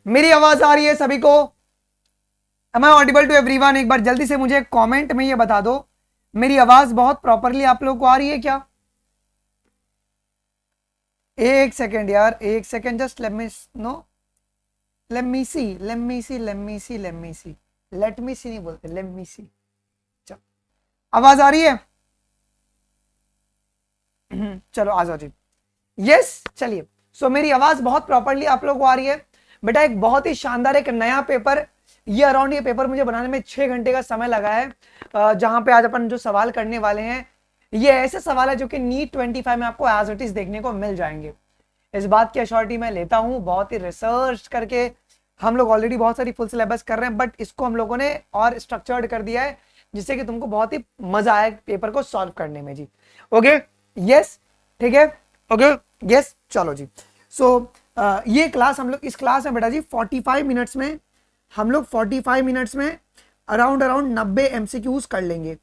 मेरी आवाज आ रही है सभी को? Am I audible to everyone? एक बार जल्दी से मुझे कमेंट में ये बता दो, मेरी आवाज बहुत प्रॉपरली आप लोग को आ रही है क्या? एक सेकेंड यार, एक second, just let me know, let me see, let me see, let me see, let me see, let me see नहीं बोलते, लेट मी सी। चलो, आवाज आ रही है? चलो आ जाओ जी। यस, चलिए। सो मेरी आवाज बहुत प्रॉपरली आप लोग को आ रही है बेटा। एक बहुत ही शानदार एक नया पेपर, ये पेपर मुझे बनाने में 6 घंटे का समय लगा है, जहां पे आज अपन जो सवाल करने वाले हैं ये ऐसे सवाल है जो कि नीट 25 में आपको एज इट इज देखने को मिल जाएंगे। इस बात की अश्योरिटी मैं लेता हूं, बहुत ही रिसर्च करके हम लोग ऑलरेडी बहुत सारी फुल सिलेबस कर रहे हैं, बट इसको हम लोगों ने और स्ट्रक्चर्ड कर दिया है जिससे कि तुमको बहुत ही मजा आए पेपर को सॉल्व करने में जी। ओके, यस, ठीक है, ओके, यस, चलो जी। सो ये क्लास हम लोग, इस क्लास में बेटा जी 45 मिनट्स में हम लोग 45 मिनट्स में अराउंड 90 एमसीक्यूज कर लेंगे।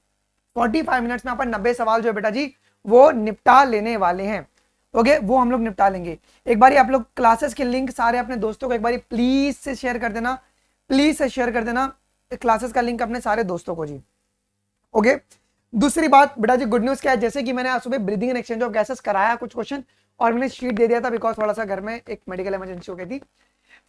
45 मिनट्स में अपन 90 सवाल जो है बेटा जी वो निपटा लेने वाले हैं। ओके, वो हम लोग निपटा लेंगे। एक बार आप लोग क्लासेस के लिंक सारे अपने दोस्तों को एक बार प्लीज से शेयर कर देना, प्लीज से शेयर कर देना क्लासेस का लिंक अपने सारे दोस्तों को जी। ओके, दूसरी बात बेटा जी, गुड न्यूज क्या है, जैसे कि मैंने आज सुबह breathing and exchange of gases कराया कुछ क्वेश्चन और मैंने शीट दे दिया था बिकॉज थोड़ा सा घर में एक मेडिकल इमरजेंसी हो गई थी।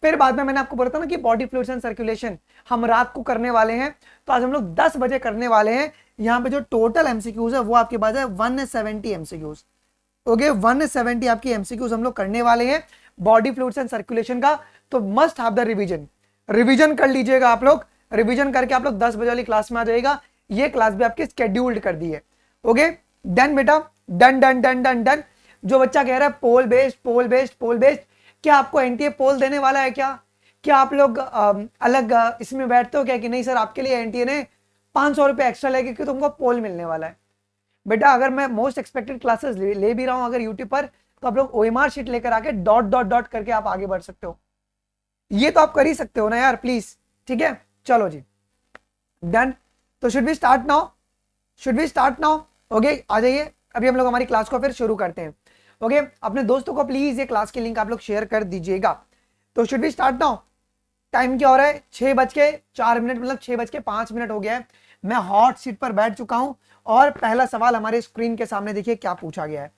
फिर बाद में मैंने आपको बोला था ना कि बॉडी फ्लूइड्स एंड सर्कुलेशन हम रात को करने वाले हैं, तो आज हम लोग 10 बजे करने वाले हैं। यहाँ पे जो टोटल एमसीक्यूज है वो आपके पास है 170 एमसीक्यूज। ओके, 170 आपकी एमसीक्यूज हम लोग करने वाले हैं बॉडी फ्लूइड्स एंड सर्कुलेशन का। तो must have the revision, revision कर लीजिएगा आप लोग, रिवीजन करके आप लोग 10 बजे वाली क्लास में आ जाएगा। ये क्लास भी आपकी स्केड्यूल्ड कर दी है। ओके, डन बेटा, done done done done done. जो बच्चा कह रहा है पोल बेस्ड, पोल बेस्ड, पोल बेस्ड, क्या आपको एनटीए पोल देने वाला है क्या? क्या आप लोग अलग इसमें बैठते हो क्या कि नहीं सर आपके लिए एनटीए ने 500 रुपए एक्स्ट्रा लेके कि तुमको पोल मिलने वाला है? बेटा अगर मैं मोस्ट एक्सपेक्टेड क्लासेस ले भी रहा हूं अगर यूट्यूब पर, तो आप लोग ओएमआर शीट लेकर आके डॉट डॉट डॉट करके आप आगे बढ़ सकते हो। ये तो आप कर ही सकते हो ना यार, प्लीज। ठीक है, चलो जी, डन। तो should we start now, should we start now? Okay, आ जाइए, अभी हम लोग हमारी क्लास को फिर शुरू करते हैं। ओके, अपने दोस्तों को प्लीज ये क्लास की लिंक आप लोग शेयर कर दीजिएगा। तो should we start now? Time क्या हो रहा है? 6:04, मतलब 6:05 हो गया है। मैं हॉट सीट पर बैठ चुका हूं और पहला सवाल हमारे स्क्रीन के सामने देखिए क्या पूछा गया है।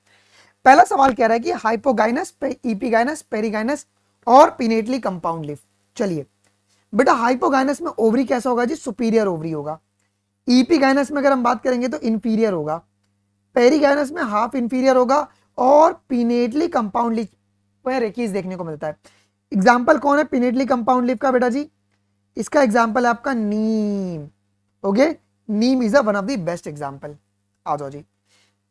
पहला सवाल कह रहा है कि हाइपोगाइनस, इपीगाइनस, पेरिगाइनस और पिनेटली कंपाउंड लिफ। चलिए बेटा, हाइपोगाइनस में ओवरी कैसा होगा जी? सुपीरियर ओवरी होगा। इपीगाइनस में अगर हम बात करेंगे तो इंफीरियर होगा। पेरिगाइनस में हाफ इंफीरियर होगा और पिनेटली कंपाउंड लिफ पर रेकीज देखने को मिलता है। एग्जाम्पल कौन है पिनेटली कंपाउंड लिफ का बेटा जी? इसका एग्जाम्पल है आपका नीम। Okay, neem is one of the best example. आ जाओ जी।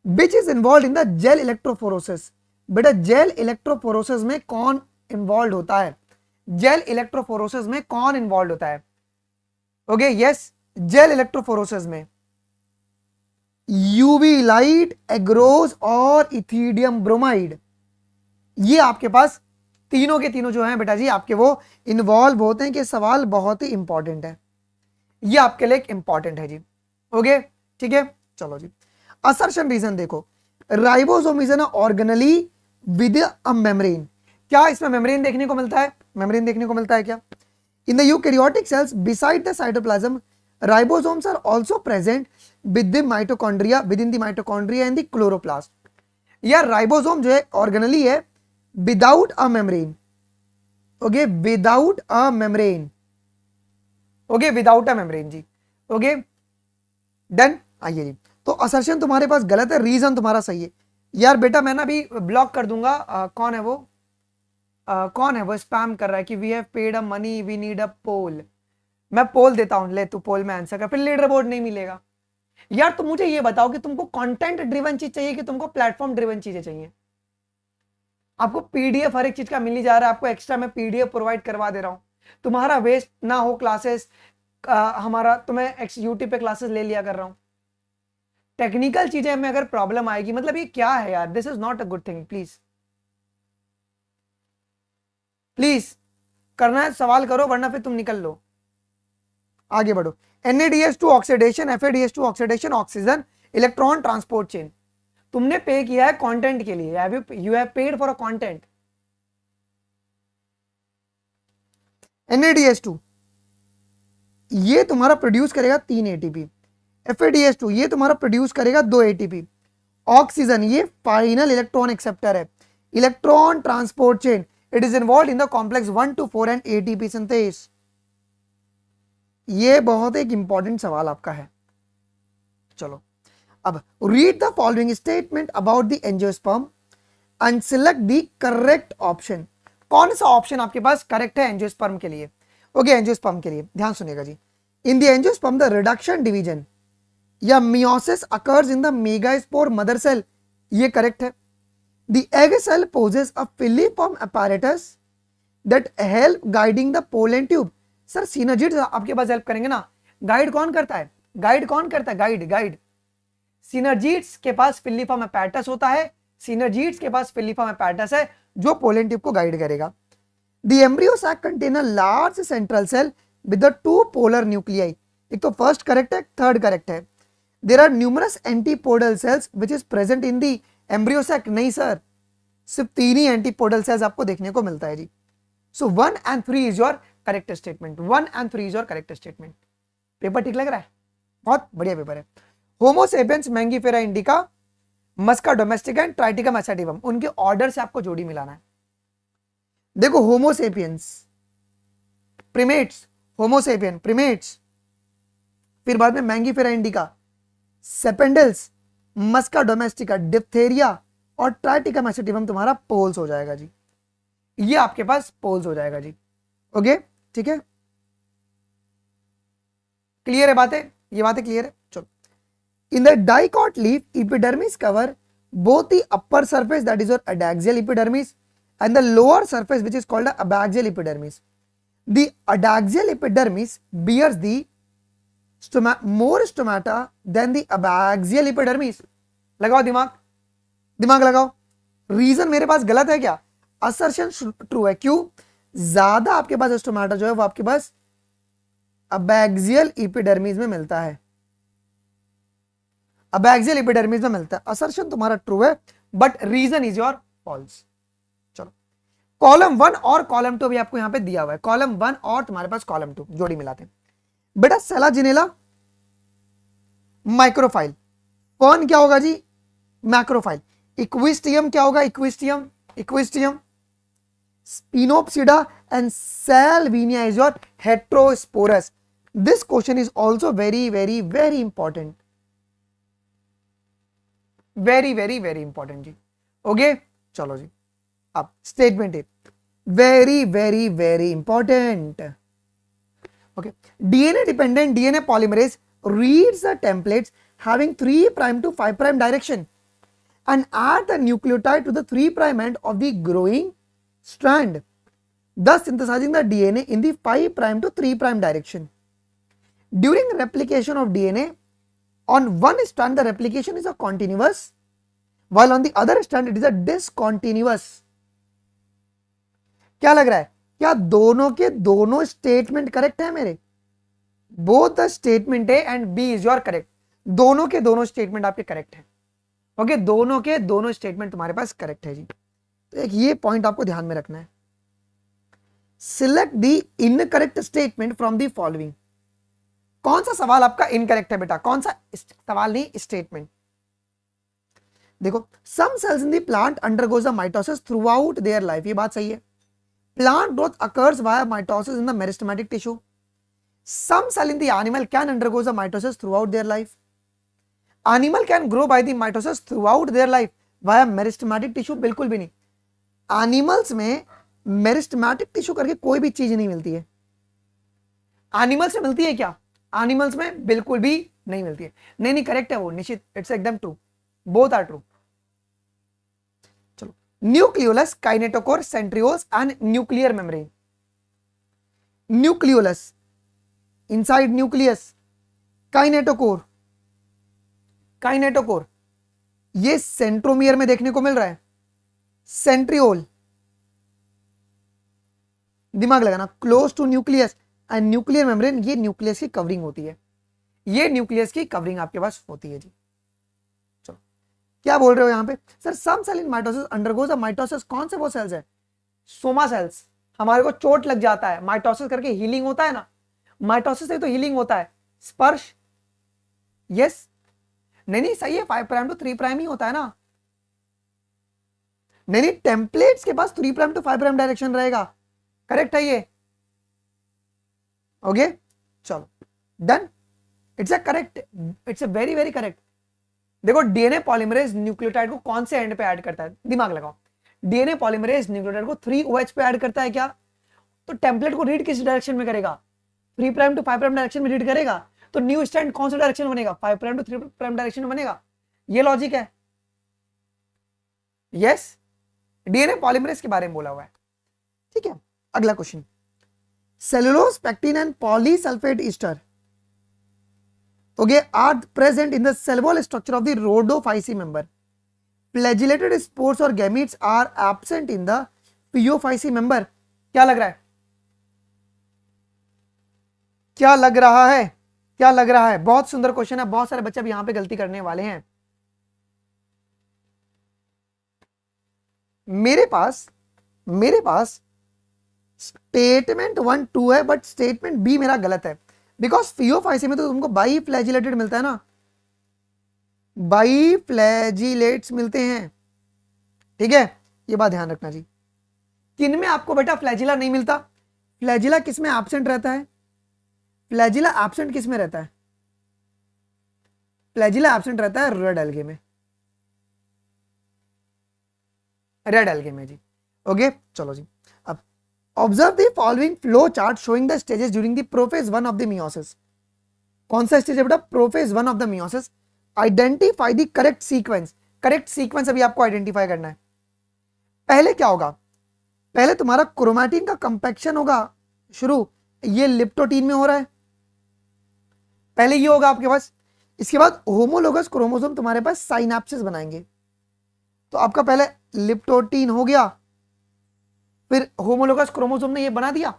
Which is involve in the gel electrophoresis? बेटा जेल इलेक्ट्रोफोरोसिस में कौन इन्वॉल्व होता है? जेल इलेक्ट्रोफोरोसिस में कौन इन्वॉल्व होता है? ओके, यस, जेल इलेक्ट्रोफोरोसिस में यूवी लाइट, एग्रोज और इथीडियम ब्रोमाइड, ये आपके पास तीनों के तीनों जो हैं बेटा जी आपके वो इन्वॉल्व होते हैं। कि सवाल बहुत ही इंपॉर्टेंट है, ये आपके लिए इंपॉर्टेंट है जी। ओके, ठीक है, चलो जी। असर्शन रीजन देखो, ribosome is an organelle with a membrane. क्या इसमें मेम्ब्रेन देखने को मिलता है? मेम्ब्रेन देखने को मिलता है क्या? In the eukaryotic cells beside the cytoplasm, ribosomes are also present with the mitochondria, with in the mitochondria and the chloroplast. यार राइबोसोम जो है ऑर्गेनली है without a membrane. Okay, without a membrane. Okay, without a membrane जी। Okay, done. आइए जी, तो assertion तुम्हारे पास गलत है, रीजन तुम्हारा सही है। यार बेटा मैं ना अभी ब्लॉक कर दूंगा। कौन है वो? कौन है वो स्पैम कर रहा है कि we have paid a money, we need a poll. मैं पोल देता हूं, ले तू पोल में आंसर कर, फिर लीडर बोर्ड नहीं मिलेगा। यार तुम मुझे ये बताओ कि तुमको कंटेंट ड्रिवन चीज चाहिए कि तुमको प्लेटफॉर्म ड्रिवन चीजें चाहिए? आपको पीडीएफ हर एक चीज का मिल ही जा रहा है, आपको एक्स्ट्रा मैं पीडीएफ प्रोवाइड करवा दे रहा हूं, तुम्हारा वेस्ट ना हो क्लासेस, हमारा तुम्हें यूट्यूब पे क्लासेस ले लिया कर रहा हूं। टेक्निकल चीजें में अगर प्रॉब्लम आएगी, मतलब ये क्या है यार? This is not a good thing. Please please करना है सवाल करो, वरना फिर तुम निकल लो, आगे बढ़ो। NADH2 oxidation, FADH2 oxidation, oxygen, electron transport chain. तुमने पे किया है कंटेंट के लिए, you have paid for a content. NADH2 ये तुम्हारा प्रोड्यूस करेगा 3 ATP, FADH2 ये तुम्हारा प्रोड्यूस करेगा 2 ATP, ऑक्सीजन ये फाइनल इलेक्ट्रॉन एक्सेप्टर है, electron transport chain, it is involve in the complex 1 to 4 and ATP synthase. ये बहुत एक इंपॉर्टेंट सवाल आपका है। चलो अब read the following statement about the angiosperm and select the correct option. कौन सा ऑप्शन आपके पास करेक्ट है एंजियोस्पर्म के लिए? ओके, एंजियोस्पर्म के लिए ध्यान सुनिएगा जी। In the angiosperm the reduction division या meiosis occurs in the megaspore mother cell, ये करेक्ट है। The egg cell possess a filiform apparatus that help guiding the pollen tube। Sir synergids आपके पास हेल्प करेंगे ना, गाइड कौन करता है? गाइड कौन करता है? गाइड सिनर्जिड्स के पास फिलिफॉर्म apparatus होता है, सिनर्जिड्स के पास फिलिफॉर्म apparatus है जो पोलन ट्यूब को गाइड करेगा। The embryo sac contain a large central cell with the 2 polar nuclei. एक तो फर्स्ट करेक्ट है, थर्ड करेक्ट है। There are numerous antipodal cells which is present in the embryo sac. नहीं sir, सिर्फ 3 ही antipodal cells आपको देखने को मिलता है जी। So 1 and 3 is your correct statement, 1 and 3 is your correct statement. Paper ठीक लग रहा है? बहुत बढ़िया पेपर है। Homo sapiens, Mangifera indica, Musca domestica and Triticum aestivum, उनके ऑर्डर से आपको जोड़ी मिलाना है। देखो होमो सेपियंस, प्रिमेट्स, होमो सेपियन, प्रिमेट्स, फिर बाद में मैंगीफेरा इंडिका, सेपेंडल्स, मस्का डोमेस्टिका, डिप्थेरिया और ट्राइटिकम एसेटिवम तुम्हारा पोल्स हो जाएगा जी। ये आपके पास पोल्स हो जाएगा जी। ओके ठीक है, क्लियर है बातें? ये बातें क्लियर है? चलो, in the dicot leaf epidermis cover both the upper surface that is your adaxial epidermis and the lower surface which is called the abaxial epidermis. The adaxial epidermis bears the more stomata than the abaxial epidermis. लगाओ दिमाग लगाओ। Reason मेरे पास गलत है क्या? Assertion true है। क्यों? ज्यादा आपके पास स्टोमाटा जो है वो आपके पास अबैक्सियल एपिडर्मिस में मिलता है, अबैक्सियल एपिडर्मिस में मिलता है। असर्शन तुम्हारा ट्रू है but reason is your false. चलो, कॉलम 1 और कॉलम 2 भी आपको यहां पे दिया हुआ है। कॉलम 1 और तुम्हारे पास कॉलम 2 जोड़ी मिलाते हैं। बेटा सेलाजिनेला माइक्रोफाइल, कौन क्या होगा जी? मैक्रोफाइल। इक्विस्टियम क्या होगा? Equisetum. Sphenopsida and Salvinia is your heterosporous. This question is also very very very important, very very very important जी। ओके चलो जी, अब स्टेटमेंट है very very very important. Okay, DNA dependent DNA polymerase reads the templates having 3' to 5' direction and add the nucleotide to the 3' end of the growing strand, thus synthesizing the DNA in the 5' to 3' direction. During replication of DNA, on one strand the replication is a continuous, while on the other strand it is a discontinuous. क्या लग रहा है? क्या दोनों के दोनों statement correct है मेरे? Both the statement A and B is your correct. दोनों के दोनों स्टेटमेंट आपके करेक्ट है। ओके, दोनों के दोनों स्टेटमेंट तुम्हारे पास करेक्ट है जी। तो एक ये पॉइंट आपको ध्यान में रखना है। Select the incorrect statement from the following. कौन सा सवाल आपका इनकरेक्ट है बेटा? कौन सा सवाल नहीं, स्टेटमेंट। देखो, some cells in the plant undergoes the mitosis throughout their life, ये बात सही है। Plant growth occurs via mitosis in the meristematic tissue. Some cell in the animal can undergoes the mitosis throughout their life. Animal can grow by the mitosis throughout their life via meristematic tissue, बिल्कुल भी नहीं। Animals में meristematic tissue करके कोई भी चीज नहीं मिलती है। एनिमल्स में मिलती है क्या? एनिमल्स में बिल्कुल भी नहीं मिलती है। नहीं करेक्ट है वो निश्चित, इट्स एकदम ट्रू, बोथ आर ट्रू। चलो, nucleolus, kinetochore, centrioles and nuclear membrane. Nucleolus inside nucleus, kinetochore ये सेंट्रोमियर में देखने को मिल रहा है। सेंट्रियोल, दिमाग लगाना, close to nucleus and nuclear membrane, ये न्यूक्लियस की कवरिंग होती है। ये न्यूक्लियस की कवरिंग आपके पास होती है जी। चलो, क्या बोल रहे हो यहां पे? Sir some cell in mitosis undergoes a mitosis, कौन से वो सेल्स है? Soma cells. हमारे को चोट लग जाता है, माइटोसिस करके हीलिंग होता है ना, माइटोसिस से तो हीलिंग होता है, स्पर्श, यस, नहीं सही है, 5 प्राइम टू 3 प्राइम ही होता है ना, नहीं टेम्पलेट्स के पास 3 प्राइम टू 5 प्राइम डायरेक्शन रहेगा, करेक्ट है ये, ओके चलो done, it's a correct, it's a very very correct. देखो डीएनए पॉलीमरेज न्यूक्लियोटाइड को कौन से एंड पे ऐड करता है, दिमाग लगाओ, डीएनए पॉलीमरेज न्यूक्लियोटाइड को 3OH पे ऐड करता है क्या, तो टेम्पलेट को रीड किस डायरेक्शन में करेगा, 3 प्राइम टू 5 प्राइम डायरेक्शन में रीड करेगा, तो न्यू स्टैंड कौन सा डायरेक्शन बनेगा, 5 प्राइम टू 3 प्राइम डायरेक्शन में बनेगा, ये लॉजिक है, यस, डीएनए पॉलीमरेज के बारे में बोला हुआ है, ठीक है। अगला question, cellulose, pectin and polysulphate Easter okay are present in the cell wall structure of the rhodophysi member, flagellated spores or gametes are absent in the phaeophysi member। क्या लग रहा है, क्या लग रहा है, क्या लग रहा है, बहुत सुंदर क्वेश्चन है, बहुत सारे बच्चे अब यहां पे गलती करने वाले हैं। मेरे पास स्टेटमेंट 1 2 है, बट स्टेटमेंट बी मेरा गलत है, बिकॉज फियोफाइसी में तो तुमको बाई फ्लैजिलेटेड मिलता है ना, बाई फ्लैजिलेट्स मिलते हैं, ठीक है, ये बात ध्यान रखना जी। किन में आपको बेटा फ्लैजिला नहीं मिलता, फ्लैजिला किस में एब्सेंट रहता है, फ्लैजिला एब्सेंट किस में रहता है, फ्लैजिला एब्सेंट रहता है रेड एल्गे में, रेड एल्गे में जी, ओके चलो जी। अब observe the following flow chart showing the stages during the prophase 1 of the meiosis. कौन सा स्टेज है बेटा, prophase 1 of the meiosis. Identify the correct sequence, correct sequence अभी आपको आइडेंटिफाई करना है। पहले क्या होगा, पहले तुम्हारा क्रोमैटिन का कंपैक्शन होगा शुरू, ये लिप्टोटीन में हो रहा है, पहले ये होगा आपके पास, इसके बाद होमोलोगस क्रोमोसोम तुम्हारे पास साइनेप्सिस बनाएंगे, तो आपका पहले लिप्टोटीन हो गया, फिर होमोलोगस क्रोमोसोम ने ये बना दिया,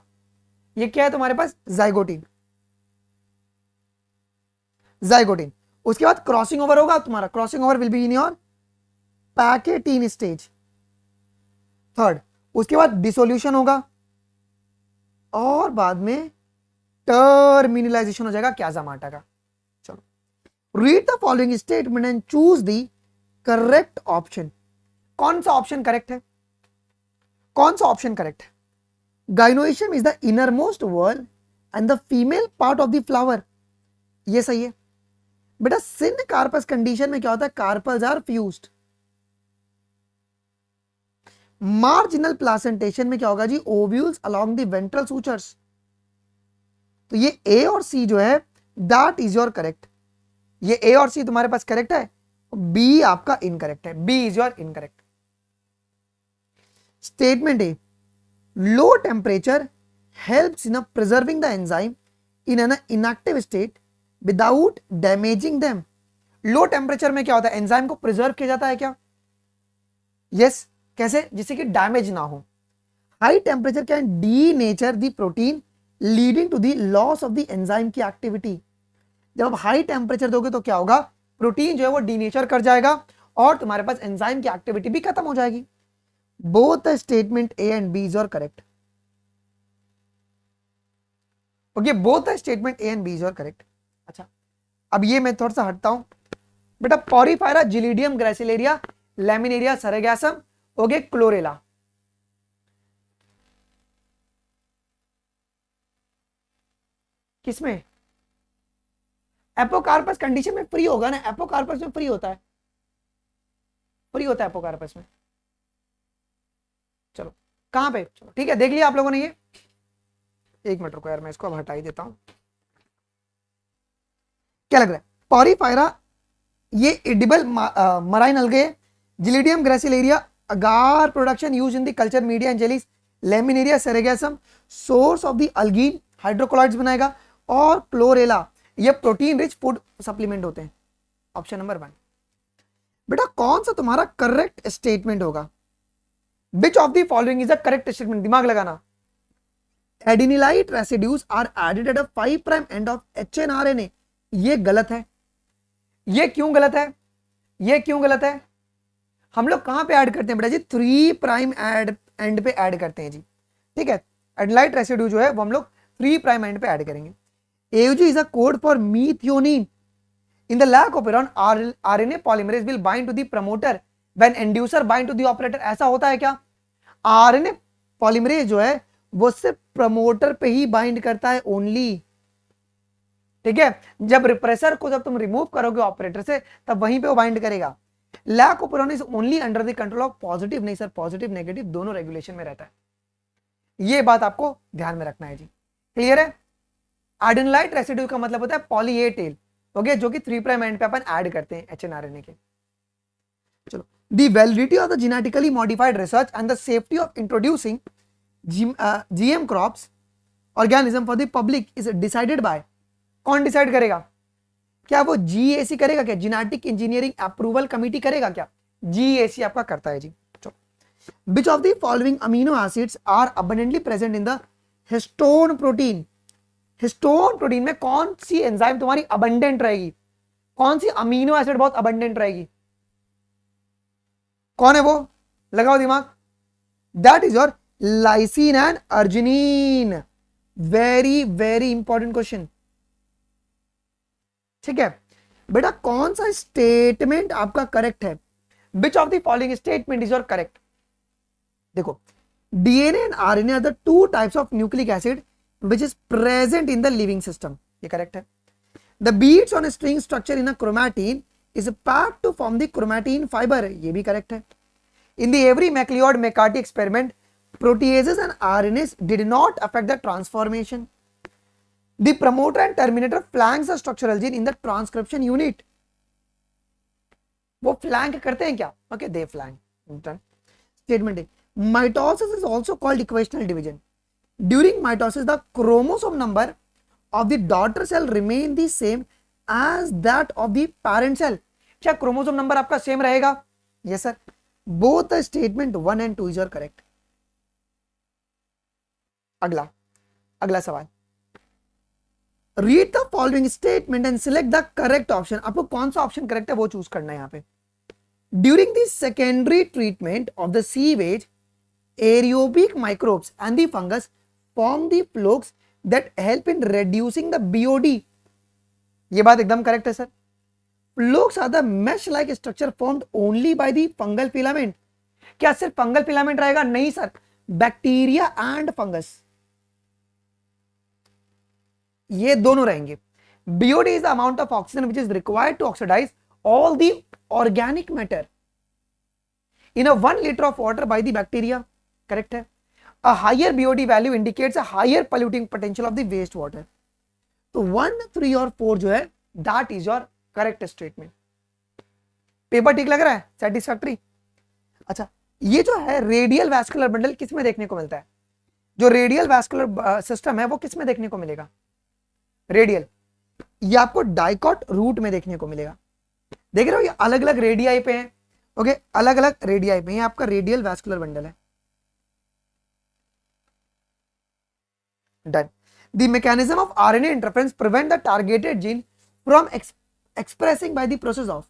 ये क्या है तुम्हारे पास, जाइगोटीन, जाइगोटीन। उसके बाद क्रॉसिंग ओवर होगा तुम्हारा, crossing over will be in your pachytene stage, third. उसके बाद डिसोल्यूशन होगा और बाद में टर्मिनलाइजेशन हो जाएगा क्याजामाटा का। चलो read the following statement and choose the correct option. कौन सा ऑप्शन करेक्ट है, कौन सा ऑप्शन करेक्ट है, gynoecium is the innermost wall and the female part of the flower, ये सही है बेटा। सिन कार्पस कंडीशन में क्या होता है, carpels are fused. Marginal placentation में क्या होगा जी, ovules along the ventral sutures. तो ये ए और सी जो है दैट इज योर करेक्ट, ये ए और सी तुम्हारे पास करेक्ट है, बी आपका इनकरेक्ट है, B is your incorrect. Statement A, low temperature helps in preserving the enzyme in an inactive state without damaging them. Low temperature में क्या होता है, एंजाइम को प्रिजर्व किया जाता है क्या, यस कैसे, जिससे कि डैमेज ना हो। High temperature can denature the protein leading to the loss of the enzyme की एक्टिविटी। जब आप हाई टेम्परेचर दोगे तो क्या होगा, प्रोटीन जो है वो डीनेचर कर जाएगा और तुम्हारे पास एंजाइम की एक्टिविटी भी खत्म हो जाएगी। Both the statement A and B is your correct, okay, both the statement A and B is your correct. अच्छा अब ये मैं थोड़ा सा हटता हूं बेटा, Porphyra, Gelidium Gracilaria, Laminaria Sargassum, okay, Chlorella. किसमें, एपोकार्पस कंडीशन में फ्री होगा ना, एपोकार्पस में फ्री होता है, फ्री होता है एपोकार्पस में। चलो कहां पे, चलो ठीक है, देख लिया आप लोगों ने ये। एक मिनट रुको यार, मैं इसको अब हटा ही देता हूं। क्या लग रहा है, पॉरीफायरा ये edible marine algae, Gelidium Gracilaria agar production use in the culture media and jellies, Laminaria Sargassum source of the algin hydrochlorides बनाएगा, और क्लोरेला ये प्रोटीन रिच फूड सप्लीमेंट होते हैं। ऑप्शन नंबर 1 बेटा कौन सा तुम्हारा करेक्ट स्टेटमेंट होगा, which of the following is the correct statement, दिमाग लगाना। Adenylate residues are added at a 5 prime end of HNRNA, ये गलत है। ये क्यों गलत है, ये क्यों गलत है, हम लोग कहां पे ऐड करते हैं बेटा जी, 3 प्राइम एंड पे ऐड करते हैं जी, ठीक है। एडेनाइड रेसिड्यू जो है वो हम लोग 3 प्राइम एंड पे ऐड करेंगे। AUG is a code for मीथियोनिन। In the lac operon, RNA polymerase will bind to the promoter when inducer bind to the operator। ऐसा होता है क्या? RNA polymerase जो है वो सिर्फ प्रमोटर पे ही बाइंड करता है ओनली, ठीक है। जब रिप्रेसर को जब तुम रिमूव करोगे ऑपरेटर से तब वहीं पे वो बाइंड करेगा। Lac operon is only under the control of positive, नहीं सर, पॉजिटिव नेगेटिव दोनों रेगुलेशन में रहता है। ये बात आपको ध्यान में रखना है जी, क्लियर है। एडेनोलाइट रेसिड्यू का मतलब होता है पॉली ए टेल, ओके, जो कि 3 प्राइम एंड पे अपन ऐड करते हैं HNRNA के। चलो, the validity of the genetically modified research and the safety of introducing GM crops organism for the public is decided by, कौन डिसाइड करेगा? क्या वो GAC करेगा? क्या जेनेटिक इंजीनियरिंग अप्रूवल कमिटी करेगा? क्या GAC आपका करता है जी। Which of the following amino acids are abundantly present in the histone protein? Histone protein में कौन सी एंजाइम तुम्हारी अबंडेंट रहेगी? कौन सी अमीनो एसिड बहुत अबंडेंट रहेगी? कौन है वो? लगाओ दिमाग। That is your lysine and arginine. Very very important question, ठीक है बेटा। कौन सा स्टेटमेंट आपका करेक्ट है? Which of the following statement is your correct? देखो, DNA and RNA are the 2 types of nucleic acid which is present in the living system, ये correct है। The beads on a string structure in a chromatin is packed to form the chromatin fiber, ये भी correct है। In the Avery MacLeod McCarthy experiment, proteases and RNAs did not affect the transformation. The promoter and terminator flanks the structural gene in the transcription unit. वो flank करते हैं क्या? Okay, they flank. Statement A. Mitosis is also called equational division. During mitosis, the chromosome number of the daughter cell remain the same as that of the parent cell. क्या chromosome number आपका same रहेगा? Yes sir. Both the statement 1 and 2 is your correct. अगला सवाल। Read the following statement and select the correct option. आपको कौन सा option correct है वो चूज करना है यहाँ पे। During the secondary treatment of the sewage, aerobic microbes and the fungus form the flukes that help in reducing the BOD. ये बात एकदम करेक्ट है sir. Flukes are the mesh-like structure formed only by the fungal filament. क्या सिर्फ fungal filament रहेगा? नहीं sir, bacteria and fungus ये दोनों रहेंगे। BOD is the amount of oxygen which is required to oxidize all the organic matter in a 1 liter of water by the bacteria. Correct है। A higher BOD value indicates a higher polluting potential of the wastewater. तो 1, 3 और 4 जो है that is your correct statement. Paper ठीक लग रहा है? Satisfactory? अच्छा, ये जो है रेडियल वैस्कुलर बंडल किस में देखने को मिलता है? जो रेडियल वैस्कुलर सिस्टम है वो किस में देखने को मिलेगा? रेडियल, ये आपको डाइकॉट रूट में देखने को मिलेगा। देख रहे हो ये अलग अलग रेडियाई पे है, ओके, अलग अलग रेडियाई पे, ये आपका रेडियल वैस्कुलर बंडल है। Done. The mechanism of RNA interference prevent the targeted gene from expressing by the process of।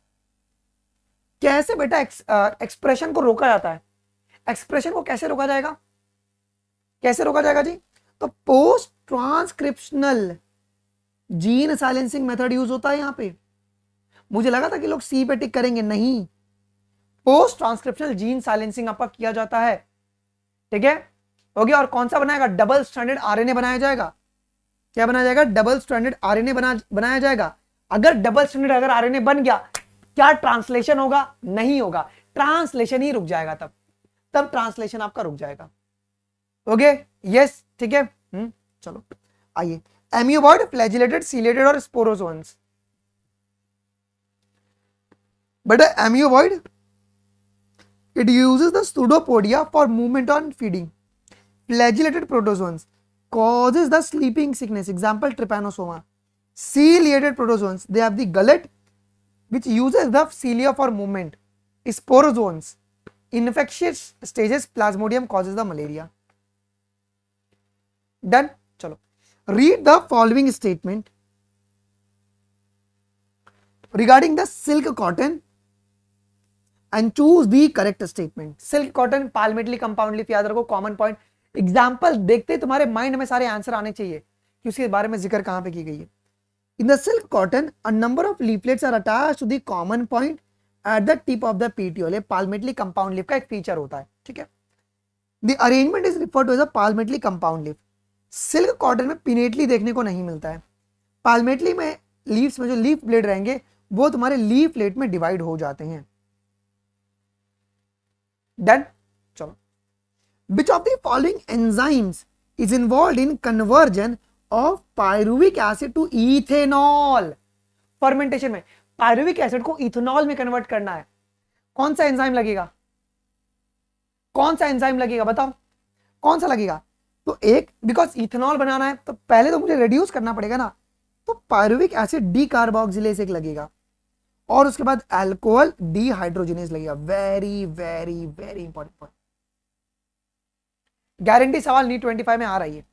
कैसे बेटा एक्सप्रेशन को रोका जाता है? एक्सप्रेशन को कैसे रोका जाएगा? कैसे रोका जाएगा जी? तो post transcriptional gene silencing method use होता है यहाँ पे। मुझे लगा था कि लोग सी पे टिक करेंगे, नहीं, पोस्ट ट्रांसक्रिप्शनल जीन साइलेंसिंग आपका किया जाता है, ठीक है, हो गया। और कौन सा बनाएगा? डबल स्ट्रैंडेड आरएनए बनाया जाएगा। क्या बनाया जाएगा? डबल स्ट्रैंडेड आरएनए बनाया जाएगा। अगर डबल स्ट्रैंडेड अगर आरएनए बन गया, क्या ट्रांसलेशन होगा? नहीं होगा, ट्रांसलेशन ही रुक जाएगा। तब ट्रांसलेशन आपका रुक जाएगा। ओके, यस, ठीक है। चलो आइए, एम्यूबॉइड, फ्लैजिलेटेड, सीलेटेड और स्पोरोजोन्स। बेटा एम्यूबॉइड, it uses the pseudopodia for movement on feeding. Flagellated protozoans causes the sleeping sickness, example trypanosoma. Ciliated protozoans, they have the gullet which uses the cilia for movement. Sporozoans, infectious stages, plasmodium causes the malaria. Done. चलो, read the following statement regarding the silk cotton and choose the correct statement. Silk cotton palmately compound leaf, याद रखो, common point example देखते ही तुम्हारे mind में सारे answer आने चाहिए कि उसके बारे में जिक्र कहां पे की गई है। In the silk cotton a number of leaflets are attached to the common point at the tip of the petiole. ये पाल्मेटली कंपाउंड लीफ का एक फीचर होता है, ठीक है। The arrangement is referred to as a palmately compound leaf. Silk cotton में pinnately देखने को नहीं मिलता है। पाल्मेटली में लीव्स में जो लीफ ब्लेड रहेंगे वो तुम्हारे लीफ प्लेट में डिवाइड हो जाते हैं। डन, चलो। Which of the following enzymes is involved in conversion of pyruvic acid to ethanol? Fermentation में पायरुविक एसिड को इथेनॉल में कन्वर्ट करना है, कौन सा एंजाइम लगेगा? कौन सा एंजाइम लगेगा बताओ, कौन सा लगेगा? तो एक, बिकॉज इथेनॉल बनाना है तो पहले तो मुझे रिड्यूस करना पड़ेगा ना, तो पायरुविक एसिड डी कार्बोक्सिलेज एक लगेगा और उसके बाद अल्कोहल डीहाइड्रोजिनेज लगेगा। Very very very important point, guarantee सवाल नीट 25 में आ रही है,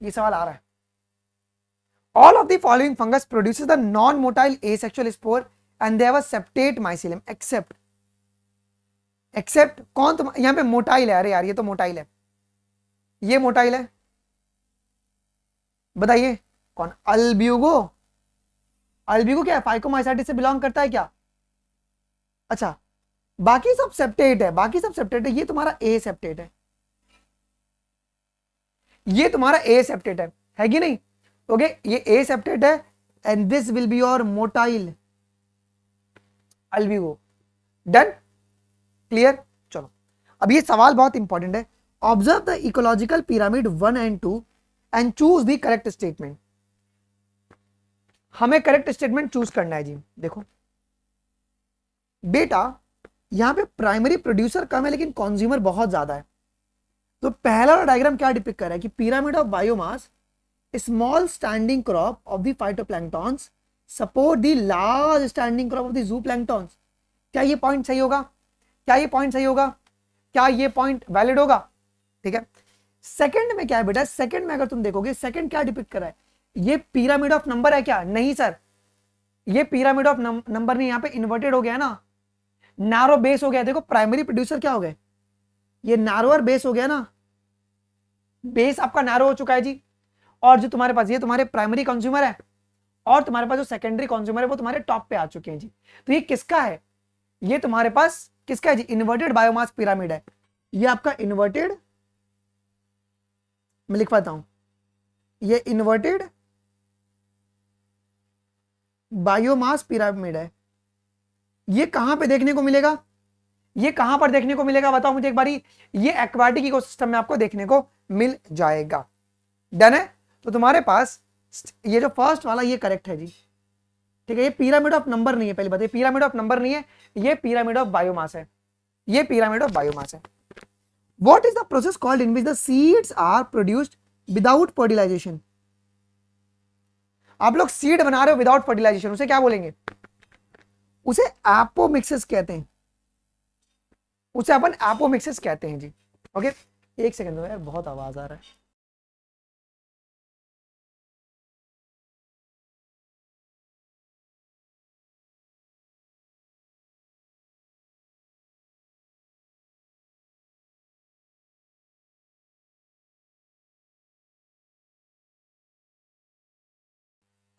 ये सवाल आ रहा है। All of the following fungus produces the non motile asexual spore and they have a septate mycelium except कौन? तुम यहां पे मोटाइल है, अरे यार ये तो मोटाइल है, ये मोटाइल है, बताइए कौन? अल्ब्यूगो। अल्ब्यूगो क्या है? फाइकोमाइसाइटिस से बिलोंग करता है क्या? अच्छा, बाकी सब सेप्टेट है, बाकी सब सेप्टेट है, ये तुम्हारा ए सेप्टेट है, ये तुम्हारा ए सेप्टेट है कि नहीं? ओके, ये ए सेप्टेट है and this will be your motile Albugo. Done, clear? चलो, अब ये सवाल बहुत इंपॉर्टेंट है। Observe the ecological pyramid 1 and 2 and choose the correct statement. हमें करेक्ट स्टेटमेंट चूज करना है जी। देखो बेटा, यहां पे प्राइमरी प्रोड्यूसर कम है लेकिन कंज्यूमर बहुत ज्यादा है। तो पहला वाला डायग्राम क्या डिपिक्ट कर रहा है कि pyramid of biomass, small standing crop of the phytoplanktons support the large standing crop of the zooplanktons. क्या ये पॉइंट सही होगा? क्या ये पॉइंट सही होगा? क्या ये पॉइंट वैलिड होगा? ठीक है। सेकंड में क्या है बेटा? सेकंड में अगर तुम देखोगे, सेकंड क्या डिपिक्ट कर रहा है? ये पिरामिड ऑफ नंबर है क्या? नहीं सर, ये पिरामिड ऑफ नंबर नहीं, यहां पे इन्वर्टेड हो गया ना, नैरो बेस हो गया। देखो प्राइमरी प्रोड्यूसर क्या हो गए? ये नैरोअर बेस हो गया ना, बेस आपका नैरो हो चुका है जी। और जो तुम्हारे पास, ये तुम्हारे प्राइमरी कंज्यूमर है और तुम्हारे पास जो सेकेंडरी कंज्यूमर है वो तुम्हारे टॉप पे आ चुके हैं जी। तो ये किसका है? ये तुम्हारे पास किसका है जी? इन्वर्टेड बायोमास पिरामिड है। ये आपका इन्वर्टेड, मैं लिख पाता हूं, ये इन्वर्टेड बायोमास पिरामिड है। ये कहां पे देखने को मिलेगा? ये कहां पर देखने को मिलेगा बताओ मुझे एक बारी? ये एक्वाटिक इकोसिस्टम में आपको देखने को मिल जाएगा। डन है? तो तुम्हारे पास ये जो फर्स्ट वाला ये करेक्ट है जी, ठीक है। ये पिरामिड ऑफ नंबर नहीं है, पहले बताइए, पिरामिड ऑफ नंबर नहीं है, ये पिरामिड ऑफ बायोमास है, ये पिरामिड ऑफ बायोमास है। What is the process called in which the seeds are produced without fertilisation? आप लोग सीड बना रहे हो विदाउट फर्टिलाइजेशन, उसे क्या बोलेंगे? उसे एपोमिक्सिस कहते हैं, उसे अपन एपोमिक्सिस कहते हैं जी। ओके, एक सेकंड यार, बहुत आवाज आ रहा है।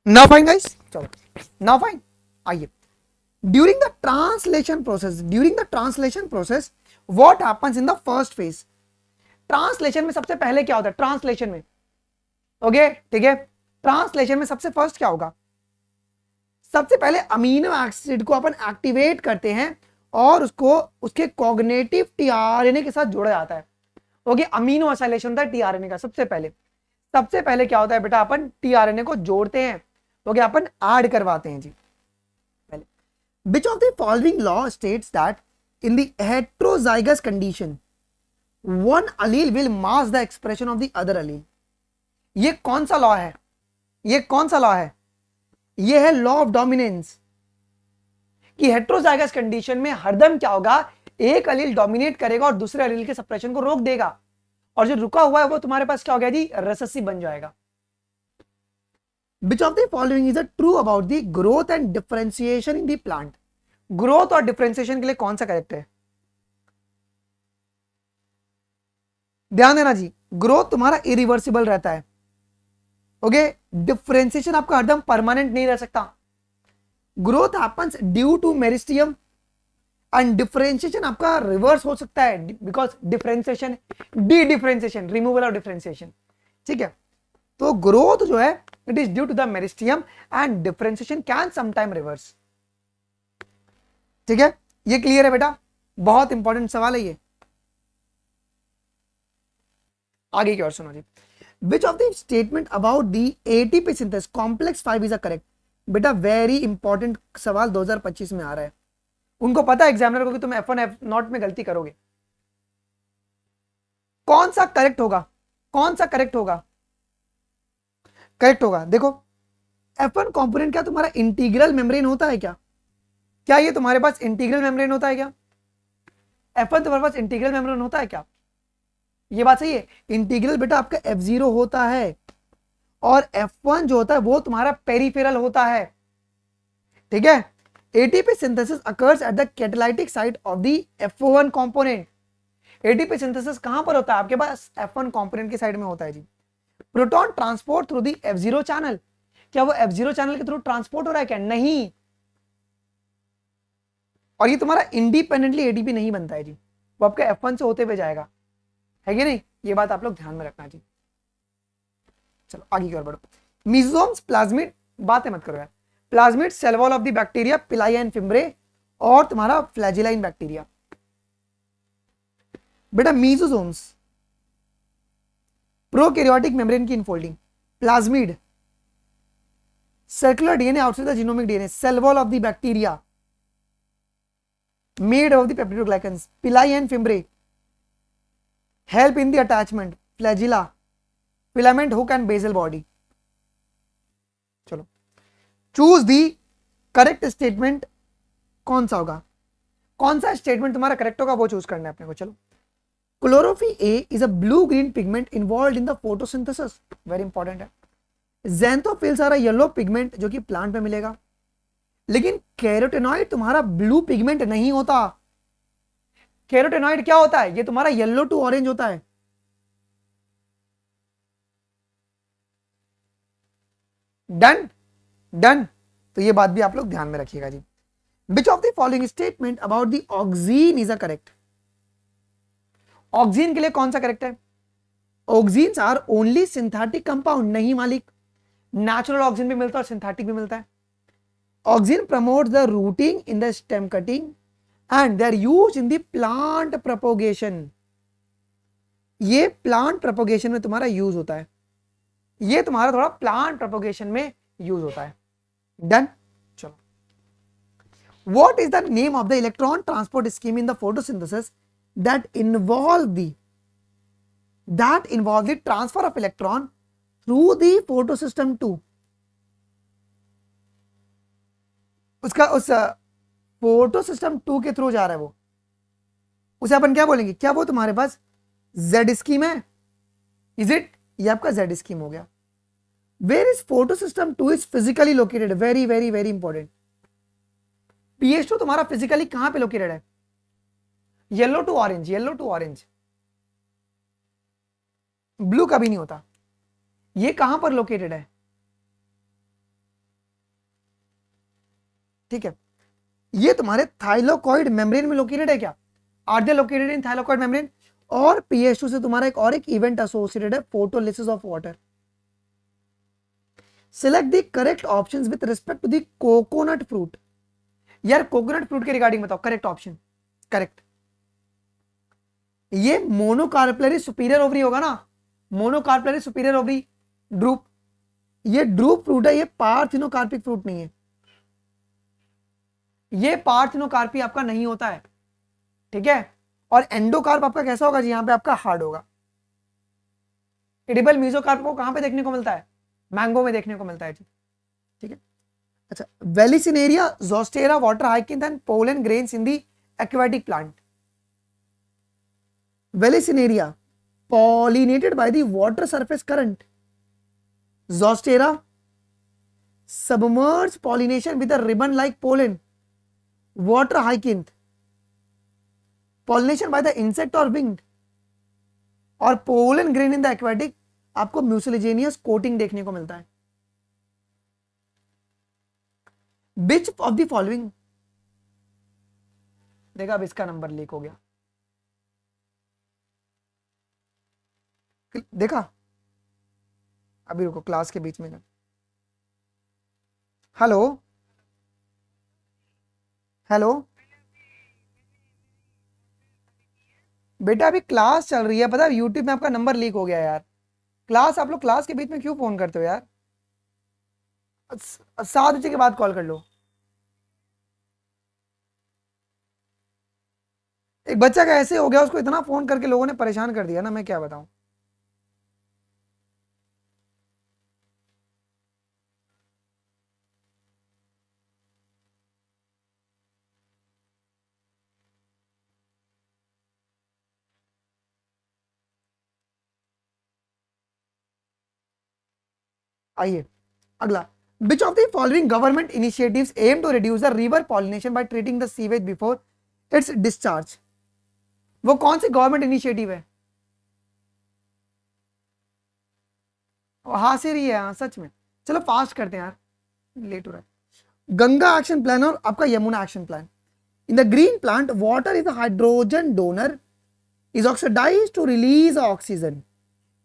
नाउ फाइन गाइस, चलो नाउ फाइन। आइए, during the translation process what happens in the first phase? Translation में सबसे पहले क्या होता है? ट्रांसलेशन में, ओके ठीक है, ट्रांसलेशन में सबसे फर्स्ट क्या होगा? सबसे पहले अमीनो एसिड को अपन एक्टिवेट करते हैं और उसको उसके कॉग्निटिव टीआरएनए के साथ जोड़ा जाता है। ओके, अमीनो एसाइलेशन होता है टीआरएनए का। सबसे पहले क्या होता है बेटा? अपन टीआरएनए को जोड़ते हैं, ओके, अपन ऐड करवाते हैं जी। पहले, which of the following law states that in the heterozygous condition one allele will mask the expression of the other allele? ये कौन सा लॉ है? ये कौन सा लॉ है? ये है लॉ ऑफ डोमिनेंस, कि हेट्रोजाइगस कंडीशन में हरदम क्या होगा? एक अलील डोमिनेट करेगा और दूसरे अलील के सप्रेशन को रोक देगा, और जो रुका हुआ है वो तुम्हारे पास क्या हो गया जी? रेसेसिव बन जाएगा। Which of the following is true about the growth and differentiation in the plant? Growth और डिफरेंशिएशन के लिए कौन सा करेक्ट है? ध्यान देना जी, ग्रोथ तुम्हारा इरिवर्सिबल रहता है। ओके, डिफरेंशिएशन आपका हरदम परमानेंट नहीं रह सकता। Growth happens due to meristem and differentiation आपका रिवर्स हो सकता है because differentiation, de differentiation, removal of differentiation. ठीक है, तो ग्रोथ जो है it is due to the meristem and differentiation can sometime reverse. ठीक है, ये क्लियर है बेटा, बहुत इंपॉर्टेंट सवाल है ये। आगे की ओर सुनो जी, which of the statement about the ATP synthesis complex 5 is a correct. बेटा वेरी इंपॉर्टेंट सवाल 2025 में आ रहा है, उनको पता है एग्जामिनर को कि तुम F1 F0 में गलती करोगे। कौन सा करेक्ट होगा, कौन सा करेक्ट होगा, करेक्ट होगा देखो, F1 कंपोनेंट क्या तुम्हारा इंटीग्रल मेम्ब्रेन होता है क्या? क्या ये तुम्हारे पास इंटीग्रल मेम्ब्रेन होता है क्या? F1 तुम्हारे पास इंटीग्रल मेम्ब्रेन होता है क्या? ये बात सही है, इंटीग्रल बेटा आपका F0 होता है और F1 जो होता है वो तुम्हारा पेरिफेरल होता है। ठीक है, ATP synthesis occurs at the catalytic site of the F1 component। ATP synthesis कहां पर होता है? आपके पास F1 component की साइड में होता है जी। Proton transport through the F0 channel, क्या वो F0 चैनल के थ्रू ट्रांसपोर्ट हो रहा है क्या? नहीं। और ये तुम्हारा इंडिपेंडेंटली ATP नहीं बनता है जी, वो आपके F1 से होते हुए जाएगा, है कि नहीं? ये बात आप लोग ध्यान में रखना जी। चलो आगे की ओर बढ़ो। मीजोसोम्स, प्लाज्मिड, बातें मत करो यार। Plasmid cell wall of the bacteria pili and fimbriae, और तुम्हारा फ्लैजिलाइन बैक्टीरिया। बेटा मीजोसोम्स प्रोकैरियोटिक मेम्ब्रेन की infolding, plasmid circular DNA outside the genomic DNA, cell wall of the bacteria made of the peptidoglycans, pili and fimbriae help in the attachment, flagella, filament hook and basal body. चलो choose the correct statement, कौन सा होगा, कौन सा statement तुम्हारा correct होगा वो choose करना है अपने को। चलो, chlorophyll A is a blue green pigment involve in the photosynthesis, very important है। ज़ैंथोफिल्स आर अ येलो पिगमेंट जो कि प्लांट में मिलेगा, लेकिन कैरोटेनॉइड तुम्हारा ब्लू पिगमेंट नहीं होता। कैरोटेनॉइड क्या होता है? ये तुम्हारा येलो टू ऑरेंज होता है। डन डन, तो ये बात भी आप लोग ध्यान में रखिएगा जी। Which of the following statement about the auxin is a correct. Auxin के लिए कौन सा करेक्ट है? Auxins are only synthetic compound, नहीं मालिक, नेचुरल ऑक्सीजन भी मिलता है और सिंथेटिक भी मिलता है। Oxygen promotes the rooting in the stem cutting and they are used in the plant propagation. ये प्लांट प्रोपोगेशन में तुम्हारा यूज होता है, ये तुम्हारा थोड़ा प्लांट प्रोपोगेशन में यूज होता है। डन। चलो, what is the name of the electron transport scheme in the photosynthesis that involve the transfer of electron through the photosystem 2। उसका उस फोटोसिस्टम 2 के थ्रू जा रहा है वो, उसे अपन क्या बोलेंगे? क्या वो तुम्हारे पास Z स्कीम है? Is it? ये आपका Z स्कीम हो गया। Where is photosystem 2 is physically located, very very very important. PH2 तुम्हारा फिजिकली कहां पे लोकेटेड है? Yellow to orange, yellow to orange, blue कभी नहीं होता। ये कहां पर लोकेटेड है? ठीक है, ये तुम्हारे थाइलोकॉइड मेम्ब्रेन में लोकेटेड है क्या? Are they located in thylakoid membrane? और PH2 से तुम्हारा एक इवेंट एसोसिएटेड है, photolysis of water. Select the correct options with respect to the coconut fruit. यार कोकोनट फ्रूट के रिगार्डिंग बताओ करेक्ट ऑप्शन। करेक्ट, ये मोनोकार्पेलरी सुपीरियर ओवरी होगा ना, मोनोकार्पेलरी सुपीरियर ओवरी ड्रूप। ये ड्रूप फ्रूट है, ये पार्थिनोकार्पिक फ्रूट नहीं है, ये पार्थिनोकार्पी आपका नहीं होता है। ठीक है, और एंडोकार्प आपका कैसा होगा जी? यहां पे आपका हार्ड होगा। एडिबल मीजोकार्प को कहां पे देखने को मिलता है? मैंगो में देखने को मिलता है जी। ठीक है, अच्छा, Vallisneria, Zostera, water hyacinth and pollen grains in the aquatic plant. Vallisneria, pollinated by the water surface current. Zostera, submerged pollination with a ribbon-like pollen. Water hyacinth, pollination by the insect or winged. और pollen grain in the aquatic आपको म्यूसिलेजेनियस coating देखने को मिलता है। Which of the following, देखा अब इसका number leak हो गया, देखा, अभी रुको क्लास के बीच में। हेलो हेलो बेटा अभी क्लास चल रही है, पता है यूट्यूब में आपका नंबर लीक हो गया यार। क्लास, आप लोग क्लास के बीच में क्यों फोन करते हो यार? 7 बजे के बाद कॉल कर लो। एक बच्चा का ऐसे हो गया, उसको इतना फोन करके लोगों ने परेशान कर दिया ना, मैं क्या बताऊं। आइए अगला, which of the following government initiatives aim to reduce the river pollination by treating the sewage before its discharge? वो कौन सी गवर्नमेंट इनिशिएटिव है? हाँ से रही है, हाँ सच में। चलो फास्ट करते हैं यार, लेट हो रहा है। गंगा एक्शन प्लान और आपका Yamuna action plan. In the green plant water is a hydrogen donor is oxidized to release oxygen.